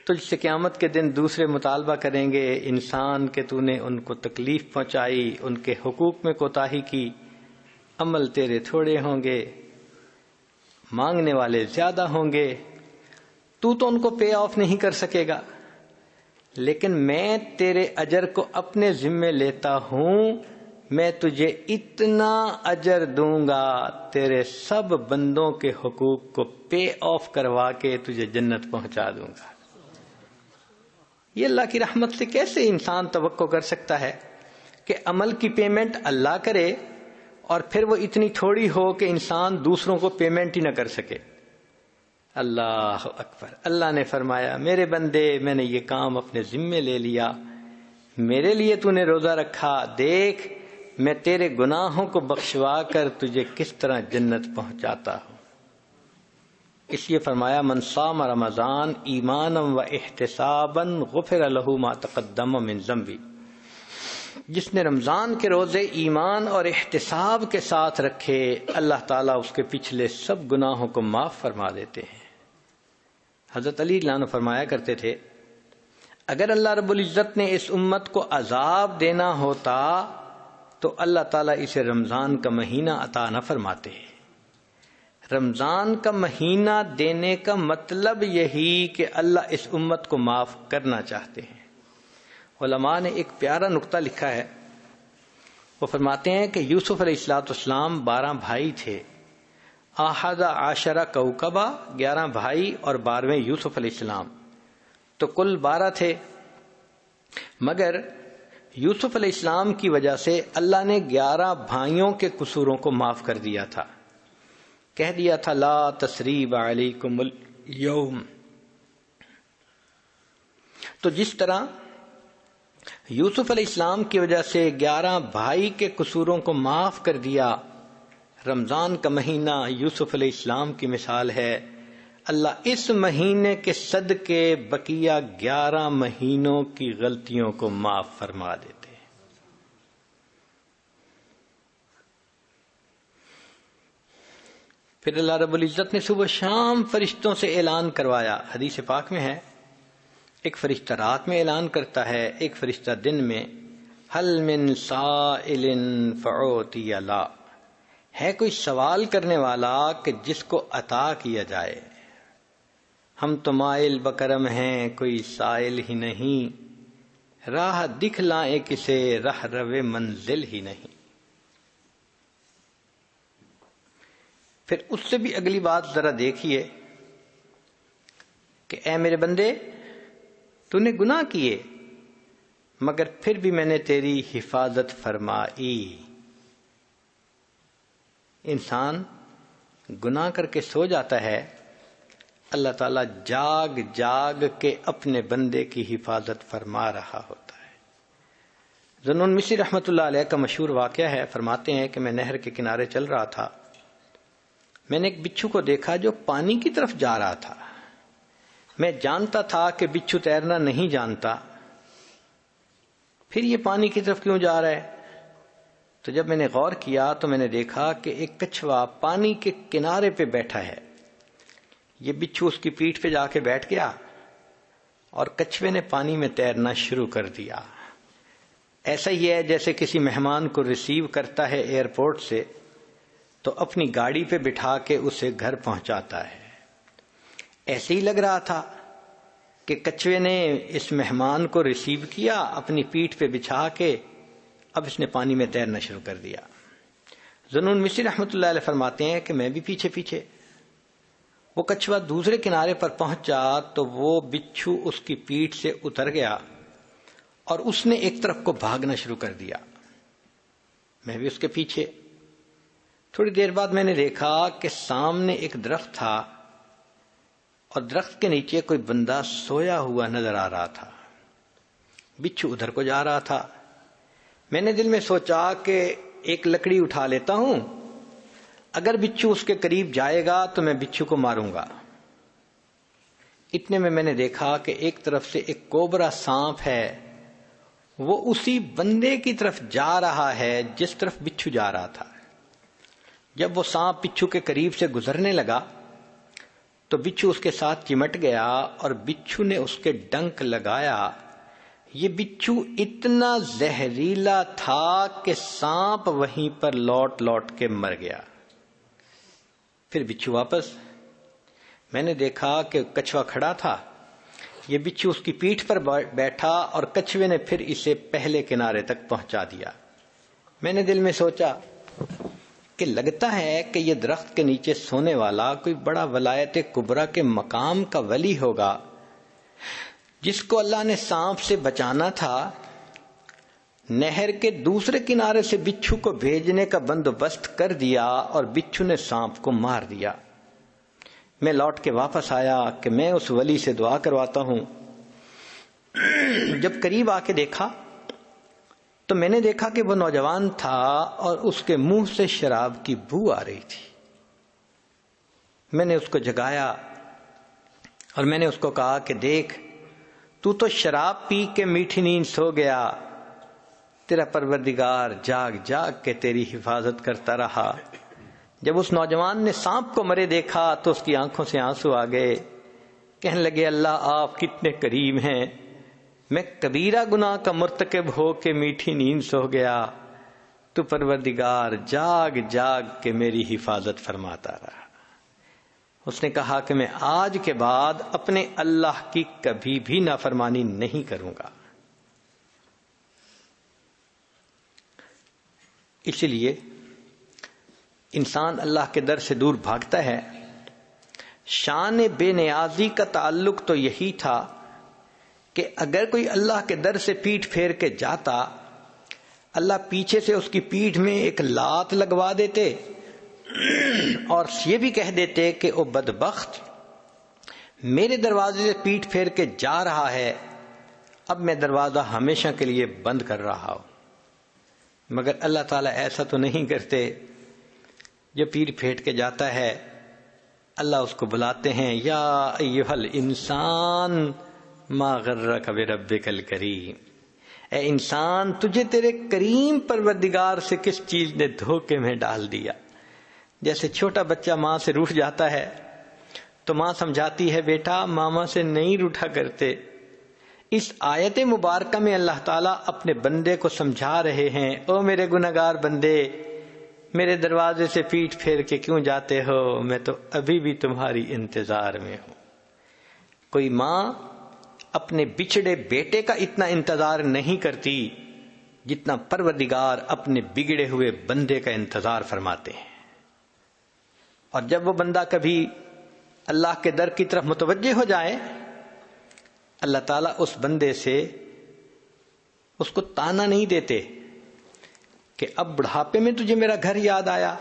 تجھ سے قیامت کے دن دوسرے مطالبہ کریں گے انسان کہ تو نے ان کو تکلیف پہنچائی، ان کے حقوق میں کوتاہی کی، عمل تیرے تھوڑے ہوں گے، مانگنے والے زیادہ ہوں گے، تو ان کو پے آف نہیں کر سکے گا، لیکن میں تیرے اجر کو اپنے ذمے لیتا ہوں، میں تجھے اتنا اجر دوں گا، تیرے سب بندوں کے حقوق کو پے آف کروا کے تجھے جنت پہنچا دوں گا۔ یہ اللہ کی رحمت سے کیسے انسان توقع کر سکتا ہے کہ عمل کی پیمنٹ اللہ کرے اور پھر وہ اتنی تھوڑی ہو کہ انسان دوسروں کو پیمنٹ ہی نہ کر سکے؟ اللہ اکبر۔ اللہ نے فرمایا میرے بندے، میں نے یہ کام اپنے ذمے لے لیا، میرے لیے تو نے روزہ رکھا، دیکھ میں تیرے گناہوں کو بخشوا کر تجھے کس طرح جنت پہنچاتا ہوں۔ اس لیے فرمایا من صام رمضان ایمانا و احتسابا غفر له ما تقدم من ذنبی، جس نے رمضان کے روزے ایمان اور احتساب کے ساتھ رکھے، اللہ تعالیٰ اس کے پچھلے سب گناہوں کو معاف فرما دیتے ہیں۔ حضرت علی رضی اللہ عنہ فرمایا کرتے تھے اگر اللہ رب العزت نے اس امت کو عذاب دینا ہوتا تو اللہ تعالیٰ اسے رمضان کا مہینہ عطا نہ فرماتے۔ رمضان کا مہینہ دینے کا مطلب یہی کہ اللہ اس امت کو معاف کرنا چاہتے ہیں۔ علماء نے ایک پیارا نقطہ لکھا ہے، وہ فرماتے ہیں کہ یوسف علیہ السلام 12 بھائی تھے، احد عشرہ کوکبہ، 11 بھائی اور 12ویں یوسف علیہ السلام، تو کل 12 تھے، مگر یوسف علیہ السلام کی وجہ سے اللہ نے 11 بھائیوں کے قصوروں کو معاف کر دیا تھا، کہہ دیا تھا لا تثریب علیکم اليوم۔ تو جس طرح یوسف علیہ السلام کی وجہ سے 11 بھائی کے قصوروں کو معاف کر دیا. رمضان کا مہینہ یوسف علیہ السلام کی مثال ہے. اللہ اس مہینے کے صدقے بقیہ 11 مہینوں کی غلطیوں کو معاف فرما دیتے. پھر اللہ رب العزت نے صبح شام فرشتوں سے اعلان کروایا. حدیث پاک میں ہے ایک فرشتہ رات میں اعلان کرتا ہے، ایک فرشتہ دن میں. حل من سائل فعوتی لا، ہے کوئی سوال کرنے والا کہ جس کو عطا کیا جائے. ہم تو مائل بکرم ہیں، کوئی سائل ہی نہیں. راہ دکھلائیں کسے، رہ رو منزل ہی نہیں. پھر اس سے بھی اگلی بات ذرا دیکھیے کہ اے میرے بندے، تو نے گناہ کیے مگر پھر بھی میں نے تیری حفاظت فرمائی. انسان گناہ کر کے سو جاتا ہے، اللہ تعالیٰ جاگ جاگ کے اپنے بندے کی حفاظت فرما رہا ہوتا ہے. ذوالنون مصری رحمۃ اللہ علیہ کا مشہور واقعہ ہے. فرماتے ہیں کہ میں نہر کے کنارے چل رہا تھا، میں نے ایک بچھو کو دیکھا جو پانی کی طرف جا رہا تھا. میں جانتا تھا کہ بچھو تیرنا نہیں جانتا، پھر یہ پانی کی طرف کیوں جا رہا ہے؟ تو جب میں نے غور کیا تو میں نے دیکھا کہ ایک کچھوا پانی کے کنارے پہ بیٹھا ہے. یہ بچھو اس کی پیٹھ پہ جا کے بیٹھ گیا اور کچھوے نے پانی میں تیرنا شروع کر دیا. ایسا ہی ہے جیسے کسی مہمان کو ریسیو کرتا ہے ایئرپورٹ سے تو اپنی گاڑی پہ بٹھا کے اسے گھر پہنچاتا ہے. ایسے ہی لگ رہا تھا کہ کچھوے نے اس مہمان کو ریسیو کیا، اپنی پیٹھ پہ بچھا کے اب اس نے پانی میں تیرنا شروع کر دیا. ذوالنون مصری رحمۃ اللہ علیہ فرماتے ہیں کہ میں بھی پیچھے پیچھے. وہ کچھوا دوسرے کنارے پر پہنچا تو وہ بچھو اس کی پیٹھ سے اتر گیا اور اس نے ایک طرف کو بھاگنا شروع کر دیا. میں بھی اس کے پیچھے. تھوڑی دیر بعد میں نے دیکھا کہ سامنے ایک درخت تھا اور درخت کے نیچے کوئی بندہ سویا ہوا نظر آ رہا تھا. بچھو ادھر کو جا رہا تھا. میں نے دل میں سوچا کہ ایک لکڑی اٹھا لیتا ہوں، اگر بچھو اس کے قریب جائے گا تو میں بچھو کو ماروں گا. اتنے میں نے دیکھا کہ ایک طرف سے ایک کوبرا سانپ ہے، وہ اسی بندے کی طرف جا رہا ہے جس طرف بچھو جا رہا تھا. جب وہ سانپ بچھو کے قریب سے گزرنے لگا تو بچھو اس کے ساتھ چمٹ گیا اور بچھو نے اس کے ڈنک لگایا. یہ بچھو اتنا زہریلا تھا کہ سانپ وہیں پر لوٹ لوٹ کے مر گیا. پھر بچھو واپس. میں نے دیکھا کہ کچھوا کھڑا تھا، یہ بچھو اس کی پیٹھ پر بیٹھا اور کچھوے نے پھر اسے پہلے کنارے تک پہنچا دیا. میں نے دل میں سوچا کہ لگتا ہے کہ یہ درخت کے نیچے سونے والا کوئی بڑا ولایت کبریٰ کے مقام کا ولی ہوگا جس کو اللہ نے سانپ سے بچانا تھا. نہر کے دوسرے کنارے سے بچھو کو بھیجنے کا بندوبست کر دیا اور بچھو نے سانپ کو مار دیا. میں لوٹ کے واپس آیا کہ میں اس ولی سے دعا کرواتا ہوں. جب قریب آ کے دیکھا تو میں نے دیکھا کہ وہ نوجوان تھا اور اس کے منہ سے شراب کی بو آ رہی تھی. میں نے اس کو جگایا اور میں نے اس کو کہا کہ دیکھ، تو شراب پی کے میٹھی نیند سو گیا، تیرا پروردگار جاگ جاگ کے تیری حفاظت کرتا رہا. جب اس نوجوان نے سانپ کو مرے دیکھا تو اس کی آنکھوں سے آنسو آ گئے. کہنے لگے اللہ آپ کتنے کریم ہیں، میں کبیرہ گناہ کا مرتکب ہو کے میٹھی نیند سو گیا، تو پروردگار جاگ جاگ کے میری حفاظت فرماتا رہا. اس نے کہا کہ میں آج کے بعد اپنے اللہ کی کبھی بھی نافرمانی نہیں کروں گا. اسی لیے انسان اللہ کے در سے دور بھاگتا ہے. شان بے نیازی کا تعلق تو یہی تھا کہ اگر کوئی اللہ کے در سے پیٹھ پھیر کے جاتا، اللہ پیچھے سے اس کی پیٹھ میں ایک لات لگوا دیتے اور یہ بھی کہہ دیتے کہ او بدبخت، میرے دروازے سے پیٹھ پھیر کے جا رہا ہے اب میں دروازہ ہمیشہ کے لیے بند کر رہا ہوں. مگر اللہ تعالیٰ ایسا تو نہیں کرتے. جو پیر پھیٹ کے جاتا ہے اللہ اس کو بلاتے ہیں، یا ایھا الانسان ما غرک بربک الکریم، اے انسان تجھے تیرے کریم پروردگار سے کس چیز نے دھوکے میں ڈال دیا. جیسے چھوٹا بچہ ماں سے روٹھ جاتا ہے تو ماں سمجھاتی ہے بیٹا ماما سے نہیں روٹھا کرتے. اس آیت مبارکہ میں اللہ تعالیٰ اپنے بندے کو سمجھا رہے ہیں، او میرے گنہگار بندے، میرے دروازے سے پیٹھ پھیر کے کیوں جاتے ہو، میں تو ابھی بھی تمہاری انتظار میں ہوں. کوئی ماں اپنے بچھڑے بیٹے کا اتنا انتظار نہیں کرتی جتنا پروردگار اپنے بگڑے ہوئے بندے کا انتظار فرماتے ہیں. اور جب وہ بندہ کبھی اللہ کے در کی طرف متوجہ ہو جائے، اللہ تعالیٰ اس بندے سے اس کو تانا نہیں دیتے کہ اب بڑھاپے میں تجھے میرا گھر یاد آیا،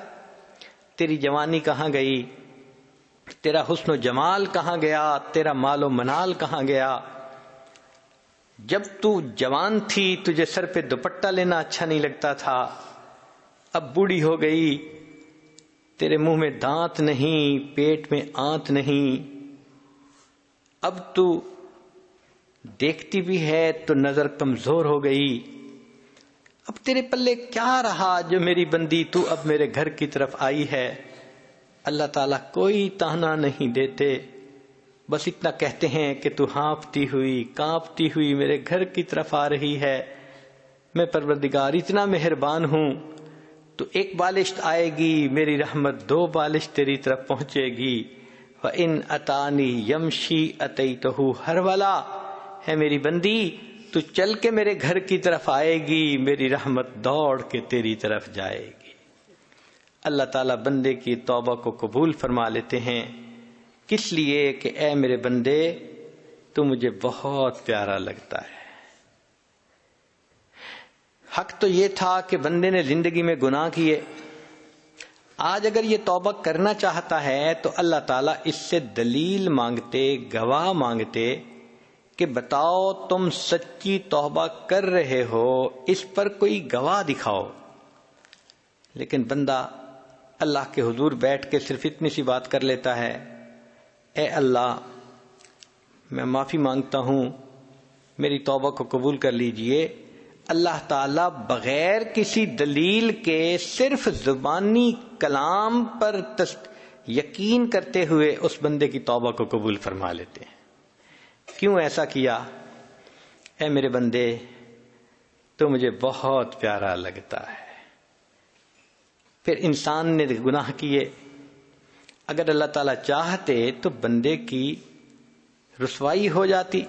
تیری جوانی کہاں گئی، تیرا حسن و جمال کہاں گیا، تیرا مال و منال کہاں گیا. جب تو جوان تھی تجھے سر پہ دوپٹہ لینا اچھا نہیں لگتا تھا، اب بوڑھی ہو گئی، تیرے منہ میں دانت نہیں، پیٹ میں آنت نہیں، اب تو دیکھتی بھی ہے تو نظر کمزور ہو گئی، اب تیرے پلے کیا رہا جو میری بندی تو اب میرے گھر کی طرف آئی ہے. اللہ تعالیٰ کوئی تانا نہیں دیتے، بس اتنا کہتے ہیں کہ تو ہانپتی ہوئی کانپتی ہوئی میرے گھر کی طرف آ رہی ہے. میں پروردگار اتنا مہربان ہوں، تو ایک بالشت آئے گی میری رحمت 2 بالشت تیری طرف پہنچے گی. وَإِنْ أَتَانِي يَمْشِي أَتَيْتُهُ هَرْوَلًا، ہے میری بندی تو چل کے میرے گھر کی طرف آئے گی، میری رحمت دوڑ کے تیری طرف جائے گی. اللہ تعالیٰ بندے کی توبہ کو قبول فرما لیتے ہیں، کس لیے کہ اے میرے بندے تو مجھے بہت پیارا لگتا ہے. حق تو یہ تھا کہ بندے نے زندگی میں گناہ کیے، آج اگر یہ توبہ کرنا چاہتا ہے تو اللہ تعالیٰ اس سے دلیل مانگتے، گواہ مانگتے کہ بتاؤ تم سچی توبہ کر رہے ہو، اس پر کوئی گواہ دکھاؤ. لیکن بندہ اللہ کے حضور بیٹھ کے صرف اتنی سی بات کر لیتا ہے، اے اللہ میں معافی مانگتا ہوں، میری توبہ کو قبول کر لیجئے. اللہ تعالیٰ بغیر کسی دلیل کے صرف زبانی کلام پر یقین کرتے ہوئے اس بندے کی توبہ کو قبول فرما لیتے ہیں. کیوں ایسا کیا؟ اے میرے بندے تو مجھے بہت پیارا لگتا ہے. پھر انسان نے گناہ کیے، اگر اللہ تعالیٰ چاہتے تو بندے کی رسوائی ہو جاتی.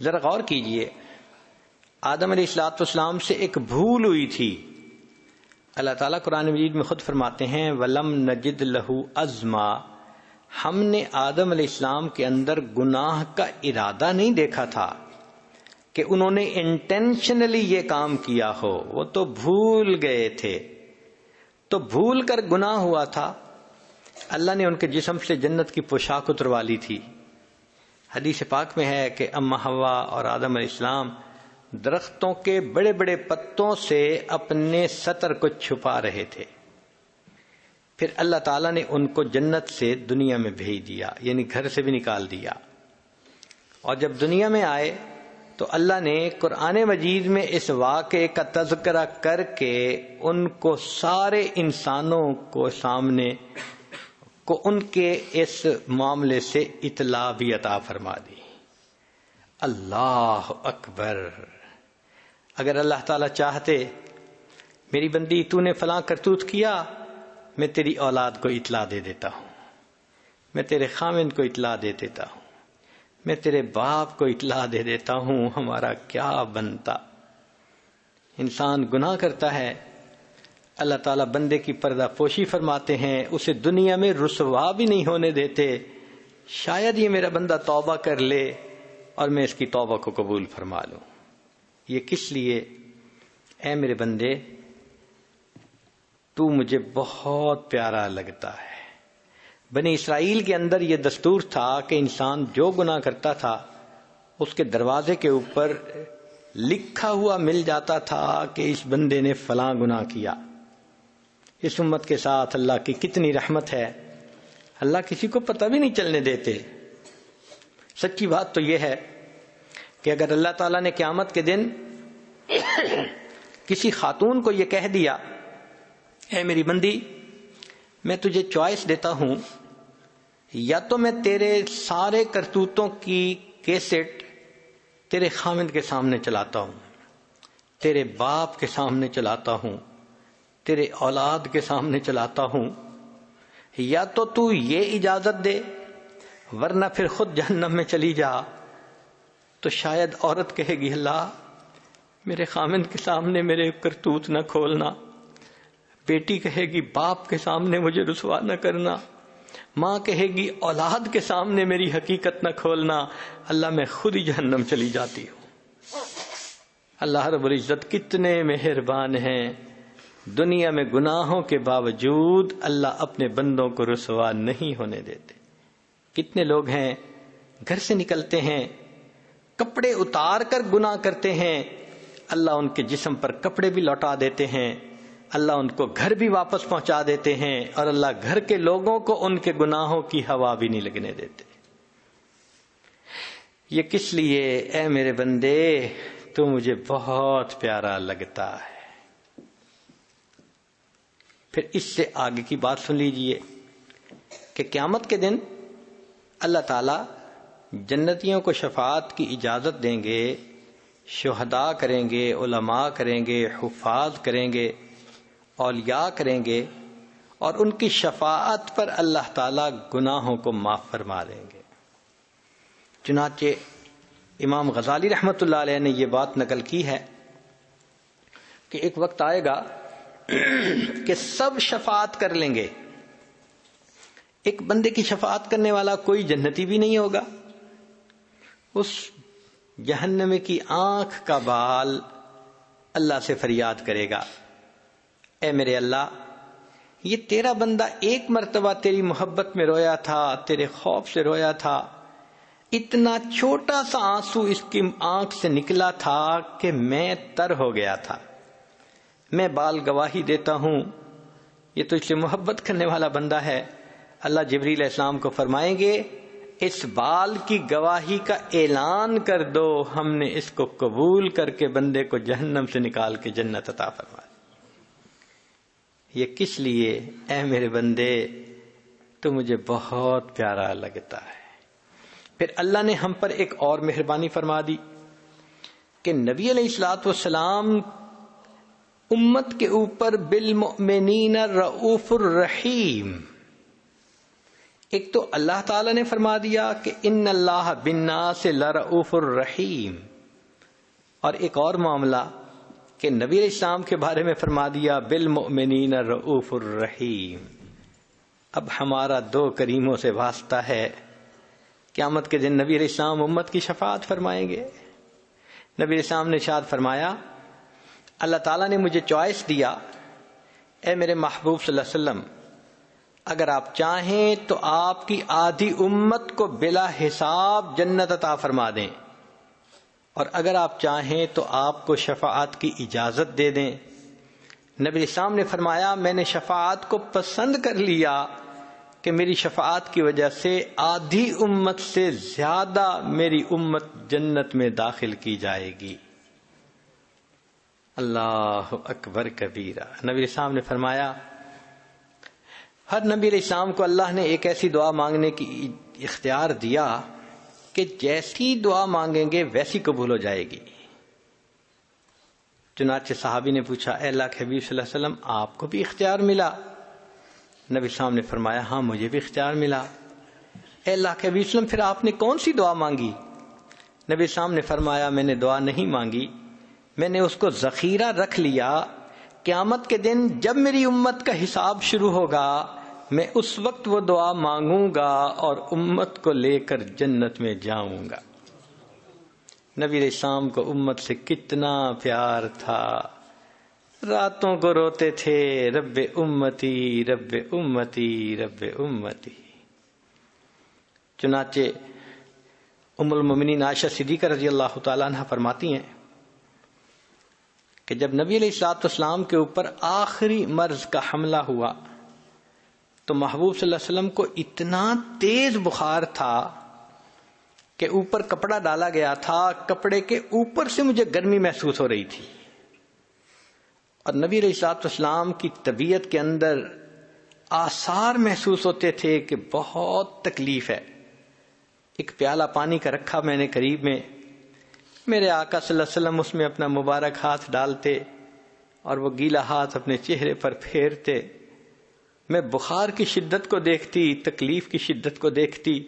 ذرا غور کیجئے، آدم علیہ السلام سے ایک بھول ہوئی تھی. اللہ تعالیٰ قرآن مجید میں خود فرماتے ہیں وَلَمْ نَجِدْ لَهُ عَزْمًا، ہم نے آدم علیہ السلام کے اندر گناہ کا ارادہ نہیں دیکھا تھا کہ انہوں نے انٹینشنلی یہ کام کیا ہو، وہ تو بھول گئے تھے. تو بھول کر گناہ ہوا تھا، اللہ نے ان کے جسم سے جنت کی پوشاک اتروا لی تھی. حدیث پاک میں ہے کہ اما حوا اور آدم علیہ السلام درختوں کے بڑے بڑے پتوں سے اپنے سطر کو چھپا رہے تھے. پھر اللہ تعالیٰ نے ان کو جنت سے دنیا میں بھیج دیا، یعنی گھر سے بھی نکال دیا. اور جب دنیا میں آئے تو اللہ نے قرآن مجید میں اس واقعے کا تذکرہ کر کے ان کو سارے انسانوں کو سامنے کو ان کے اس معاملے سے اطلاع بھی عطا فرما دی. اللہ اکبر! اگر اللہ تعالیٰ چاہتے میری بندی تو نے فلاں کرتوت کیا، میں تیری اولاد کو اطلاع دے دیتا ہوں، میں تیرے خامند کو اطلاع دے دیتا ہوں، میں تیرے باپ کو اطلاع دے دیتا ہوں، ہمارا کیا بنتا. انسان گناہ کرتا ہے، اللہ تعالیٰ بندے کی پردہ پوشی فرماتے ہیں، اسے دنیا میں رسوا بھی نہیں ہونے دیتے. شاید یہ میرا بندہ توبہ کر لے اور میں اس کی توبہ کو قبول فرما لوں. یہ کس لیے؟ اے میرے بندے تو مجھے بہت پیارا لگتا ہے. بنی اسرائیل کے اندر یہ دستور تھا کہ انسان جو گناہ کرتا تھا اس کے دروازے کے اوپر لکھا ہوا مل جاتا تھا کہ اس بندے نے فلاں گناہ کیا. اس امت کے ساتھ اللہ کی کتنی رحمت ہے، اللہ کسی کو پتہ بھی نہیں چلنے دیتے. سچی بات تو یہ ہے کہ اگر اللہ تعالیٰ نے قیامت کے دن کسی خاتون کو یہ کہہ دیا، اے میری بندی میں تجھے چوائس دیتا ہوں، یا تو میں تیرے سارے کرتوتوں کی کیسٹ تیرے خاوند کے سامنے چلاتا ہوں، تیرے باپ کے سامنے چلاتا ہوں، تیرے اولاد کے سامنے چلاتا ہوں، یا تو یہ اجازت دے ورنہ پھر خود جہنم میں چلی جا. تو شاید عورت کہے گی اللہ میرے خاوند کے سامنے میرے کرتوت نہ کھولنا، بیٹی کہے گی باپ کے سامنے مجھے رسوا نہ کرنا، ماں کہے گی اولاد کے سامنے میری حقیقت نہ کھولنا، اللہ میں خود ہی جہنم چلی جاتی ہوں. اللہ رب العزت کتنے مہربان ہیں، دنیا میں گناہوں کے باوجود اللہ اپنے بندوں کو رسوا نہیں ہونے دیتے. کتنے لوگ ہیں گھر سے نکلتے ہیں کپڑے اتار کر گناہ کرتے ہیں، اللہ ان کے جسم پر کپڑے بھی لوٹا دیتے ہیں، اللہ ان کو گھر بھی واپس پہنچا دیتے ہیں، اور اللہ گھر کے لوگوں کو ان کے گناہوں کی ہوا بھی نہیں لگنے دیتے. یہ کس لیے؟ اے میرے بندے تو مجھے بہت پیارا لگتا ہے. پھر اس سے آگے کی بات سن لیجئے کہ قیامت کے دن اللہ تعالیٰ جنتیوں کو شفاعت کی اجازت دیں گے، شہداء کریں گے، علماء کریں گے، حفاظ کریں گے، اولیاء کریں گے، اور ان کی شفاعت پر اللہ تعالیٰ گناہوں کو معاف فرما دیں گے. چنانچہ امام غزالی رحمۃ اللہ علیہ نے یہ بات نقل کی ہے کہ ایک وقت آئے گا کہ سب شفاعت کر لیں گے، ایک بندے کی شفاعت کرنے والا کوئی جنتی بھی نہیں ہوگا. اس جہنم کی آنکھ کا بال اللہ سے فریاد کرے گا، اے میرے اللہ یہ تیرا بندہ ایک مرتبہ تیری محبت میں رویا تھا، تیرے خوف سے رویا تھا، اتنا چھوٹا سا آنسو اس کی آنکھ سے نکلا تھا کہ میں تر ہو گیا تھا، میں بال گواہی دیتا ہوں یہ تو اس سے محبت کرنے والا بندہ ہے. اللہ جبریل علیہ السلام کو فرمائیں گے اس بال کی گواہی کا اعلان کر دو، ہم نے اس کو قبول کر کے بندے کو جہنم سے نکال کے جنت عطا فرما. یہ کس لیے؟ اے میرے بندے تو مجھے بہت پیارا لگتا ہے. پھر اللہ نے ہم پر ایک اور مہربانی فرما دی کہ نبی علیہ الصلوۃ والسلام امت کے اوپر بالمؤمنین رؤوف الرحیم. ایک تو اللہ تعالی نے فرما دیا کہ ان اللہ بالناس لرؤوف الرحیم، اور ایک اور معاملہ کہ نبی علیہ السلام کے بارے میں فرما دیا بالمؤمنین رؤوف الرحیم. اب ہمارا دو کریموں سے واسطہ ہے، قیامت کے دن نبی علیہ السلام امت کی شفاعت فرمائیں گے. نبی علیہ السلام نے ارشاد فرمایا اللہ تعالیٰ نے مجھے چوائس دیا، اے میرے محبوب صلی اللہ علیہ وسلم اگر آپ چاہیں تو آپ کی آدھی امت کو بلا حساب جنت عطا فرما دیں، اور اگر آپ چاہیں تو آپ کو شفاعت کی اجازت دے دیں. نبی اسلام نے فرمایا میں نے شفاعت کو پسند کر لیا کہ میری شفاعت کی وجہ سے آدھی امت سے زیادہ میری امت جنت میں داخل کی جائے گی. اللہ اکبر کبیرہ. نبی اسلام نے فرمایا ہر نبی علیہ السلام کو اللہ نے ایک ایسی دعا مانگنے کی اختیار دیا کہ جیسی دعا مانگیں گے ویسی قبول ہو جائے گی. چنانچہ صحابی نے پوچھا اے اللہ کے حبیب صلی اللہ علیہ وسلم آپ کو بھی اختیار ملا؟ نبی السلام نے فرمایا ہاں مجھے بھی اختیار ملا. اے اللہ کے حبیب صلی اللہ علیہ وسلم پھر آپ نے کون سی دعا مانگی؟ نبی السلام نے فرمایا میں نے دعا نہیں مانگی، میں نے اس کو ذخیرہ رکھ لیا، قیامت کے دن جب میری امت کا حساب شروع ہوگا میں اس وقت وہ دعا مانگوں گا اور امت کو لے کر جنت میں جاؤں گا. نبی علیہ السلام کو امت سے کتنا پیار تھا، راتوں کو روتے تھے رب امتی رب امتی رب امتی. چنانچہ ام المومنین عائشہ صدیقہ رضی اللہ تعالیٰ عنہ فرماتی ہیں کہ جب نبی علیہ الصلوۃ والسلام کے اوپر آخری مرض کا حملہ ہوا تو محبوب صلی اللہ علیہ وسلم کو اتنا تیز بخار تھا کہ اوپر کپڑا ڈالا گیا تھا، کپڑے کے اوپر سے مجھے گرمی محسوس ہو رہی تھی، اور نبی علیہ الصلوۃ والسلام کی طبیعت کے اندر آثار محسوس ہوتے تھے کہ بہت تکلیف ہے۔ ایک پیالہ پانی کا رکھا میں نے قریب میں، میرے آقا صلی اللہ علیہ وسلم اس میں اپنا مبارک ہاتھ ڈالتے اور وہ گیلا ہاتھ اپنے چہرے پر پھیرتے۔ میں بخار کی شدت کو دیکھتی، تکلیف کی شدت کو دیکھتی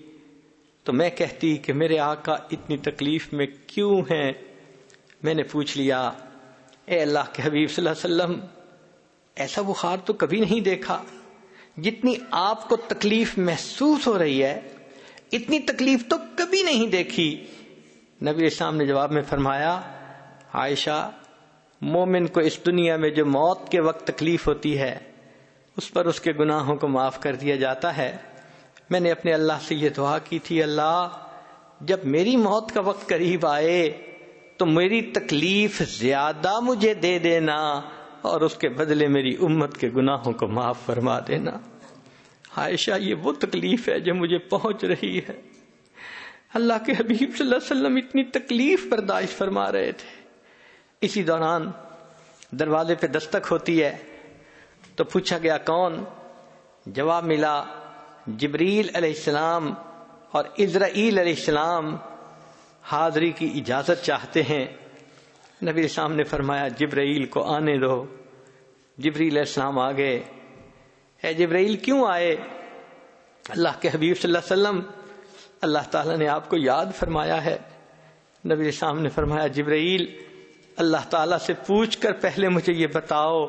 تو میں کہتی کہ میرے آقا اتنی تکلیف میں کیوں ہیں؟ میں نے پوچھ لیا، اے اللہ کے حبیب صلی اللہ علیہ وسلم، ایسا بخار تو کبھی نہیں دیکھا، جتنی آپ کو تکلیف محسوس ہو رہی ہے اتنی تکلیف تو کبھی نہیں دیکھی۔ نبی اسلام نے جواب میں فرمایا، عائشہ، مومن کو اس دنیا میں جو موت کے وقت تکلیف ہوتی ہے اس پر اس کے گناہوں کو معاف کر دیا جاتا ہے۔ میں نے اپنے اللہ سے یہ دعا کی تھی، اللہ جب میری موت کا وقت قریب آئے تو میری تکلیف زیادہ مجھے دے دینا اور اس کے بدلے میری امت کے گناہوں کو معاف فرما دینا۔ عائشہ، یہ وہ تکلیف ہے جو مجھے پہنچ رہی ہے۔ اللہ کے حبیب صلی اللہ علیہ وسلم اتنی تکلیف برداشت فرما رہے تھے۔ اسی دوران دروازے پہ دستک ہوتی ہے تو پوچھا گیا کون؟ جواب ملا، جبریل علیہ السلام اور عزرائیل علیہ السلام حاضری کی اجازت چاہتے ہیں۔ نبی اسلام نے فرمایا، جبرائیل کو آنے دو۔ جبریل علیہ السلام آ گئے۔ اے جبرائیل، کیوں آئے؟ اللہ کے حبیب صلی اللہ علیہ وسلم، اللہ تعالیٰ نے آپ کو یاد فرمایا ہے۔ نبی اسلام نے فرمایا، جبرائیل، اللہ تعالیٰ سے پوچھ کر پہلے مجھے یہ بتاؤ،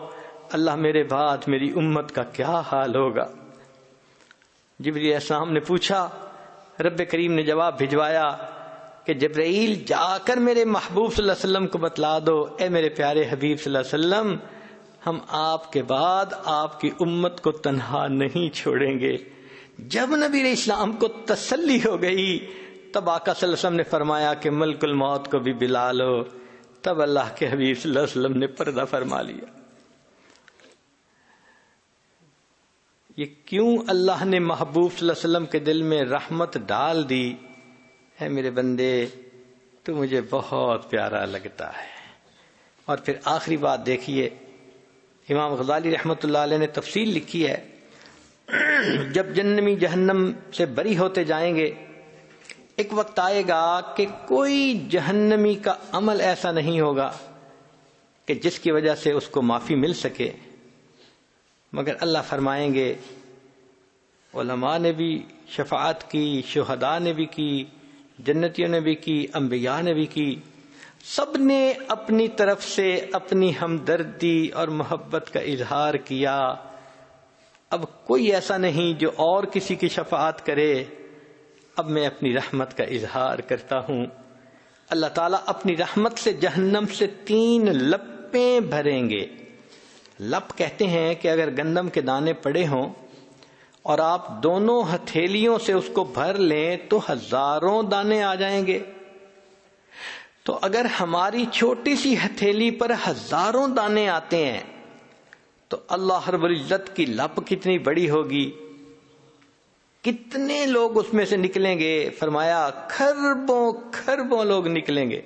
اللہ میرے بعد میری امت کا کیا حال ہوگا؟ جبرائیل علیہ السلام نے پوچھا، رب کریم نے جواب بھجوایا کہ جبرائیل، جا کر میرے محبوب صلی اللہ علیہ وسلم کو بتلا دو، اے میرے پیارے حبیب صلی اللہ علیہ وسلم، ہم آپ کے بعد آپ کی امت کو تنہا نہیں چھوڑیں گے۔ جب نبی علیہ السلام کو تسلی ہو گئی تب آقا صلی اللہ علیہ وسلم نے فرمایا کہ ملک الموت کو بھی بلا لو۔ تب اللہ کے حبیب صلی اللہ علیہ وسلم نے پردہ فرما لیا۔ یہ کیوں اللہ نے محبوب صلی اللہ علیہ وسلم کے دل میں رحمت ڈال دی؟ اے میرے بندے، تو مجھے بہت پیارا لگتا ہے۔ اور پھر آخری بات دیکھیے، امام غزالی رحمۃ اللہ علیہ نے تفصیل لکھی ہے، جب جہنمی جہنم سے بری ہوتے جائیں گے، ایک وقت آئے گا کہ کوئی جہنمی کا عمل ایسا نہیں ہوگا کہ جس کی وجہ سے اس کو معافی مل سکے، مگر اللہ فرمائیں گے، علماء نے بھی شفاعت کی، شہداء نے بھی کی، جنتیوں نے بھی کی، انبیاء نے بھی کی، سب نے اپنی طرف سے اپنی ہمدردی اور محبت کا اظہار کیا۔ اب کوئی ایسا نہیں جو اور کسی کی شفاعت کرے، اب میں اپنی رحمت کا اظہار کرتا ہوں۔ اللہ تعالیٰ اپنی رحمت سے جہنم سے 3 لپیں بھریں گے۔ لپ کہتے ہیں کہ اگر گندم کے دانے پڑے ہوں اور آپ دونوں ہتھیلیوں سے اس کو بھر لیں تو 1000 دانے آ جائیں گے۔ تو اگر ہماری چھوٹی سی ہتھیلی پر 1000 دانے آتے ہیں تو اللہ رب العزت کی لپ کتنی بڑی ہوگی، کتنے لوگ اس میں سے نکلیں گے؟ فرمایا کھربوں کھربوں لوگ نکلیں گے۔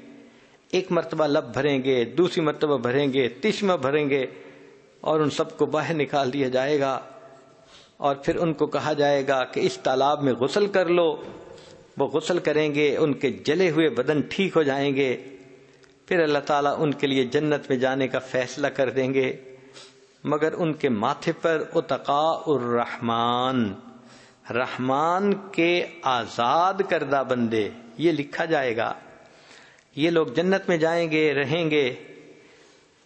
ایک مرتبہ لپ بھریں گے، دوسری مرتبہ بھریں گے، تیسری بھریں گے، اور ان سب کو باہر نکال دیا جائے گا، اور پھر ان کو کہا جائے گا کہ اس تالاب میں غسل کر لو۔ وہ غسل کریں گے، ان کے جلے ہوئے بدن ٹھیک ہو جائیں گے، پھر اللہ تعالیٰ ان کے لیے جنت میں جانے کا فیصلہ کر دیں گے، مگر ان کے ماتھے پر اتقاء الرحمن، رحمان کے آزاد کردہ بندے، یہ لکھا جائے گا۔ یہ لوگ جنت میں جائیں گے، رہیں گے،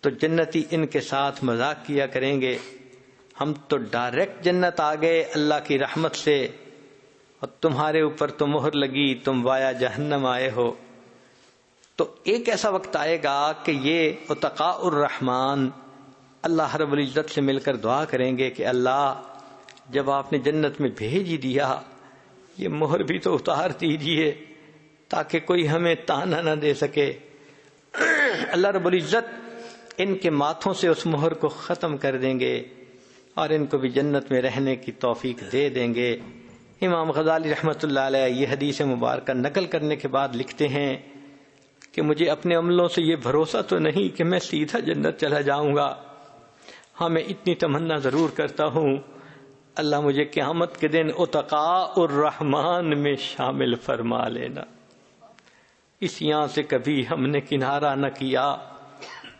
تو جنتی ان کے ساتھ مذاق کیا کریں گے، ہم تو ڈائریکٹ جنت آ گئے اللہ کی رحمت سے، اور تمہارے اوپر تو مہر لگی، تم وایا جہنم آئے ہو۔ تو ایک ایسا وقت آئے گا کہ یہ اتقاء الرحمن اللہ رب العزت سے مل کر دعا کریں گے کہ اللہ، جب آپ نے جنت میں بھیج ہی دیا، یہ مہر بھی تو اتار دیجئے۔ تاکہ کوئی ہمیں تانا نہ دے سکے۔ اللہ رب العزت ان کے ماتھوں سے اس مہر کو ختم کر دیں گے اور ان کو بھی جنت میں رہنے کی توفیق دے دیں گے۔ امام غزالی رحمۃ اللہ علیہ یہ حدیث مبارکہ نقل کرنے کے بعد لکھتے ہیں کہ مجھے اپنے عملوں سے یہ بھروسہ تو نہیں کہ میں سیدھا جنت چلا جاؤں گا، ہاں میں اتنی تمنا ضرور کرتا ہوں اللہ مجھے قیامت کے دن اتقاء الرحمن میں شامل فرما لینا۔ اس یہاں سے کبھی ہم نے کنارہ نہ کیا،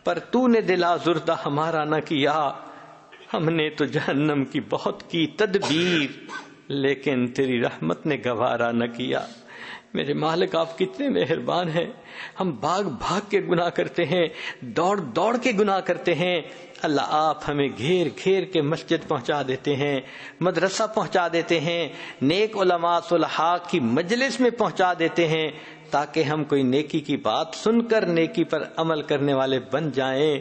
پر تو نے دل آزردہ ہمارا نہ کیا۔ ہم نے تو جہنم کی بہت کی تدبیر، لیکن تیری رحمت نے گوارا نہ کیا۔ میرے مالک آپ کتنے مہربان ہیں۔ ہم بھاگ بھاگ کے گناہ کرتے ہیں، دوڑ دوڑ کے گناہ کرتے ہیں، اللہ آپ ہمیں گھیر گھیر کے مسجد پہنچا دیتے ہیں، مدرسہ پہنچا دیتے ہیں، نیک علماء صلحاء کی مجلس میں پہنچا دیتے ہیں تاکہ ہم کوئی نیکی کی بات سن کر نیکی پر عمل کرنے والے بن جائیں۔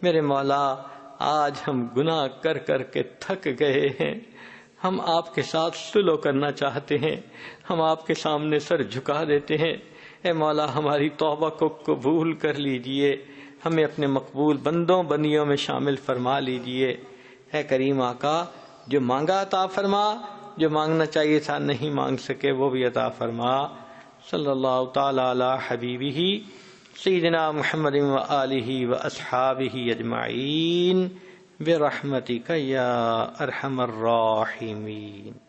میرے مولا آج ہم گناہ کر کر کے تھک گئے ہیں، ہم آپ کے ساتھ صلح کرنا چاہتے ہیں، ہم آپ کے سامنے سر جھکا دیتے ہیں۔ اے مولا ہماری توبہ کو قبول کر لیجئے، ہمیں اپنے مقبول بندوں بندیوں میں شامل فرما لیجئے۔ اے کریم آقا جو مانگا عطا فرما، جو مانگنا چاہیے تھا نہیں مانگ سکے وہ بھی عطا فرما۔ صلی اللہ تعالی علی حبیبہ سیدنا محمد و آلہ و اصحابہ اجمعین برحمتک یا ارحم الراحمین۔